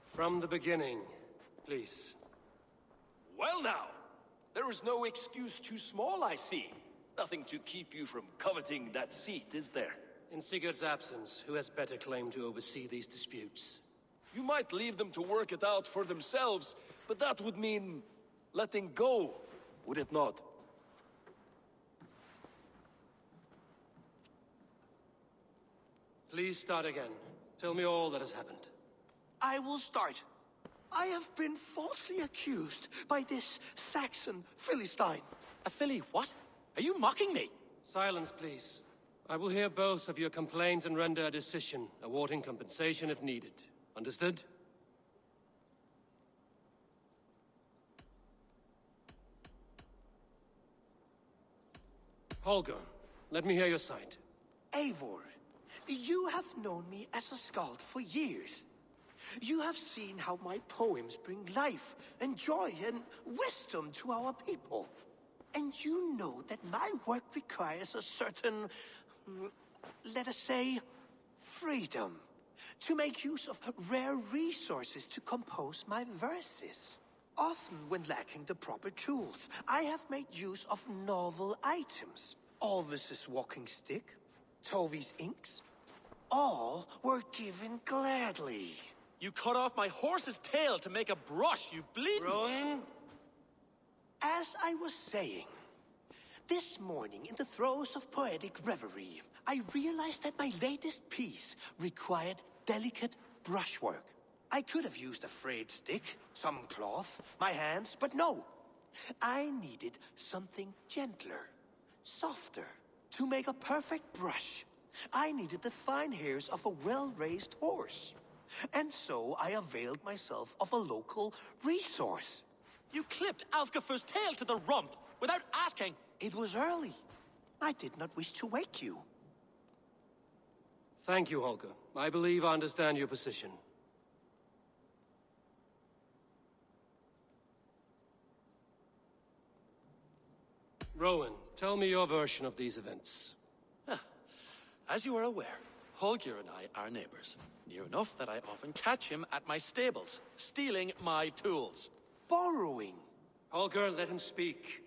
From the beginning, please. Well now, there is no excuse too small, I see. Nothing to keep you from coveting that seat, is there? In Sigurd's absence, who has better claim to oversee these disputes? You might leave them to work it out for themselves, but that would mean letting go, would it not? Please start again. Tell me all that has happened. I will start. I have been falsely accused by this Saxon Philistine. A Philly what? Are you mocking me? Silence, please. I will hear both of your complaints and render a decision, awarding compensation if needed. Understood? Holger, let me hear your side. Eivor, you have known me as a skald for years. You have seen how my poems bring life and joy and wisdom to our people. And you know that my work requires a certain, let us say, freedom. To make use of rare resources to compose my verses. Often when lacking the proper tools, I have made use of novel items. Alvis's walking stick, Tovi's inks. All were given gladly. You cut off my horse's tail to make a brush, you bleeding... Rowan? As I was saying, this morning in the throes of poetic reverie, I realized that my latest piece required delicate brushwork. I could have used a frayed stick, some cloth, my hands, but no. I needed something gentler, softer. To make a perfect brush, I needed the fine hairs of a well-raised horse. And so I availed myself of a local resource. You clipped Alfgafu's tail to the rump without asking. It was early. I did not wish to wake you. Thank you, Holger. I believe I understand your position. Rowan, tell me your version of these events. As you are aware, Holger and I are neighbors. Near enough that I often catch him at my stables, stealing my tools. Borrowing. Holger, let him speak.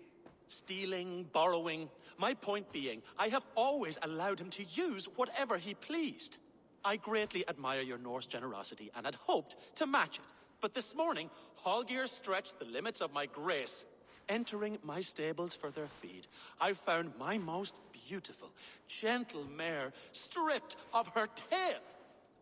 Stealing, borrowing. My point being, I have always allowed him to use whatever he pleased. I greatly admire your Norse generosity and had hoped to match it. But this morning, Holger stretched the limits of my grace. Entering my stables for their feed, I found my most beautiful, gentle mare stripped of her tail.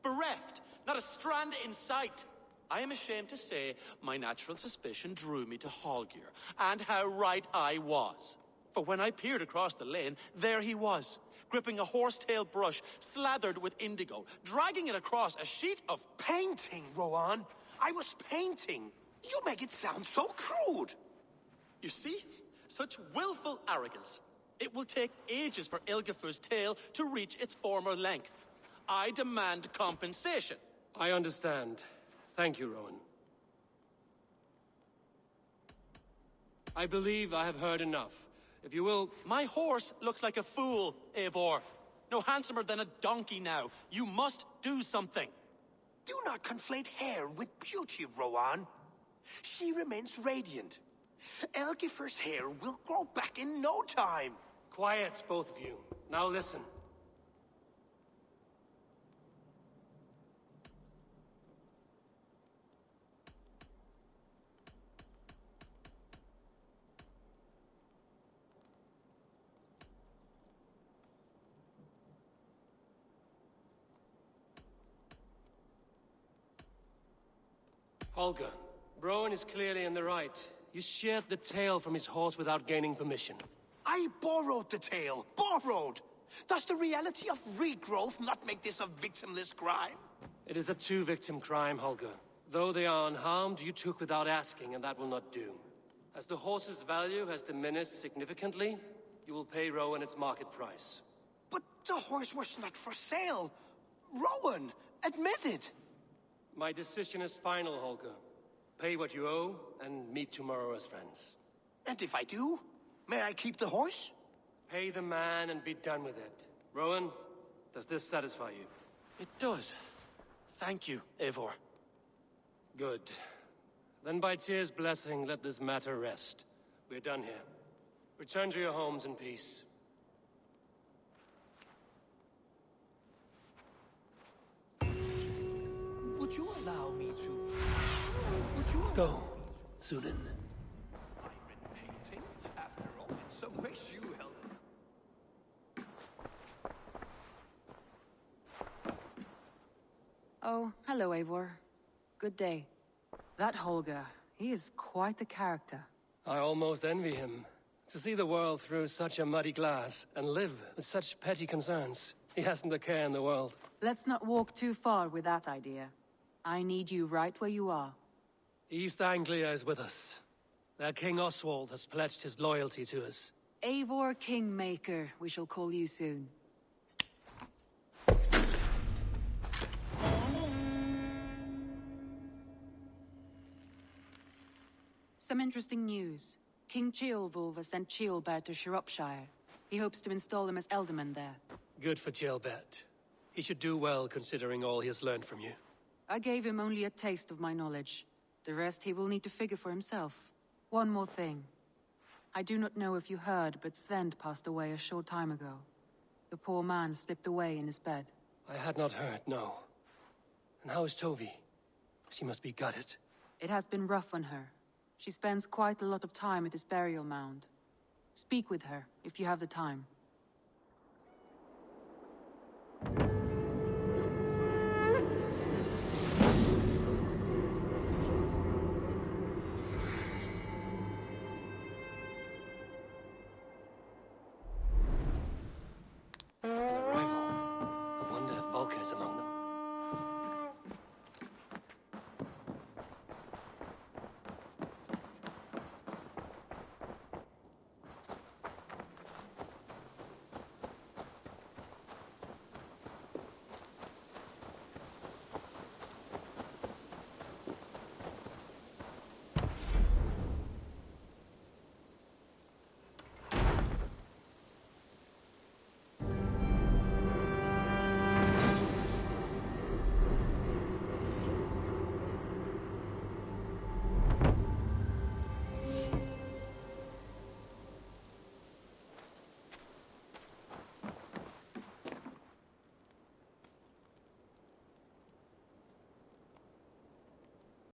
Bereft, not a strand in sight. I am ashamed to say my natural suspicion drew me to Holger, and how right I was. For when I peered across the lane, there he was, gripping a horsetail brush slathered with indigo, dragging it across a sheet of painting, Rowan. I was painting. You make it sound so crude. You see? Such willful arrogance. It will take ages for Ilgefu's tail to reach its former length. I demand compensation. I understand. Thank you, Rowan. I believe I have heard enough. If you will... My horse looks like a fool, Eivor. No handsomer than a donkey now. You must do something. Do not conflate hair with beauty, Rowan. She remains radiant. Elgifer's hair will grow back in no time. Quiet, both of you. Now listen. Holger, Rowan is clearly in the right. You sheared the tail from his horse without gaining permission. I borrowed the tail. Borrowed! Does the reality of regrowth not make this a victimless crime? It is a two-victim crime, Holger. Though they are unharmed, you took without asking, and that will not do. As the horse's value has diminished significantly, you will pay Rowan its market price. But the horse was not for sale. Rowan, admit it. My decision is final, Holger. Pay what you owe, and meet tomorrow as friends. And if I do, may I keep the horse? Pay the man and be done with it. Rowan, does this satisfy you? It does. Thank you, Eivor. Good. Then by Tyr's blessing, let this matter rest. We're done here. Return to your homes in peace. Would you allow me to... Would you go, Sunan. Painting? After all, in some ways you helped. Oh, hello, Eivor. Good day. That Holger, he is quite a character. I almost envy him. To see the world through such a muddy glass, and live with such petty concerns. He hasn't a care in the world. Let's not walk too far with that idea. I need you right where you are. East Anglia is with us. Their King Oswald has pledged his loyalty to us. Eivor Kingmaker, we shall call you soon. Some interesting news. King Ceolwulf has sent Ceolbert to Shropshire. He hopes to install him as Elderman there. Good for Ceolbert. He should do well considering all he has learned from you. I gave him only a taste of my knowledge. The rest he will need to figure for himself. One more thing. I do not know if you heard, but Sven passed away a short time ago. The poor man slipped away in his bed. I had not heard, no. And how is Tovi? She must be gutted. It has been rough on her. She spends quite a lot of time at his burial mound. Speak with her, if you have the time.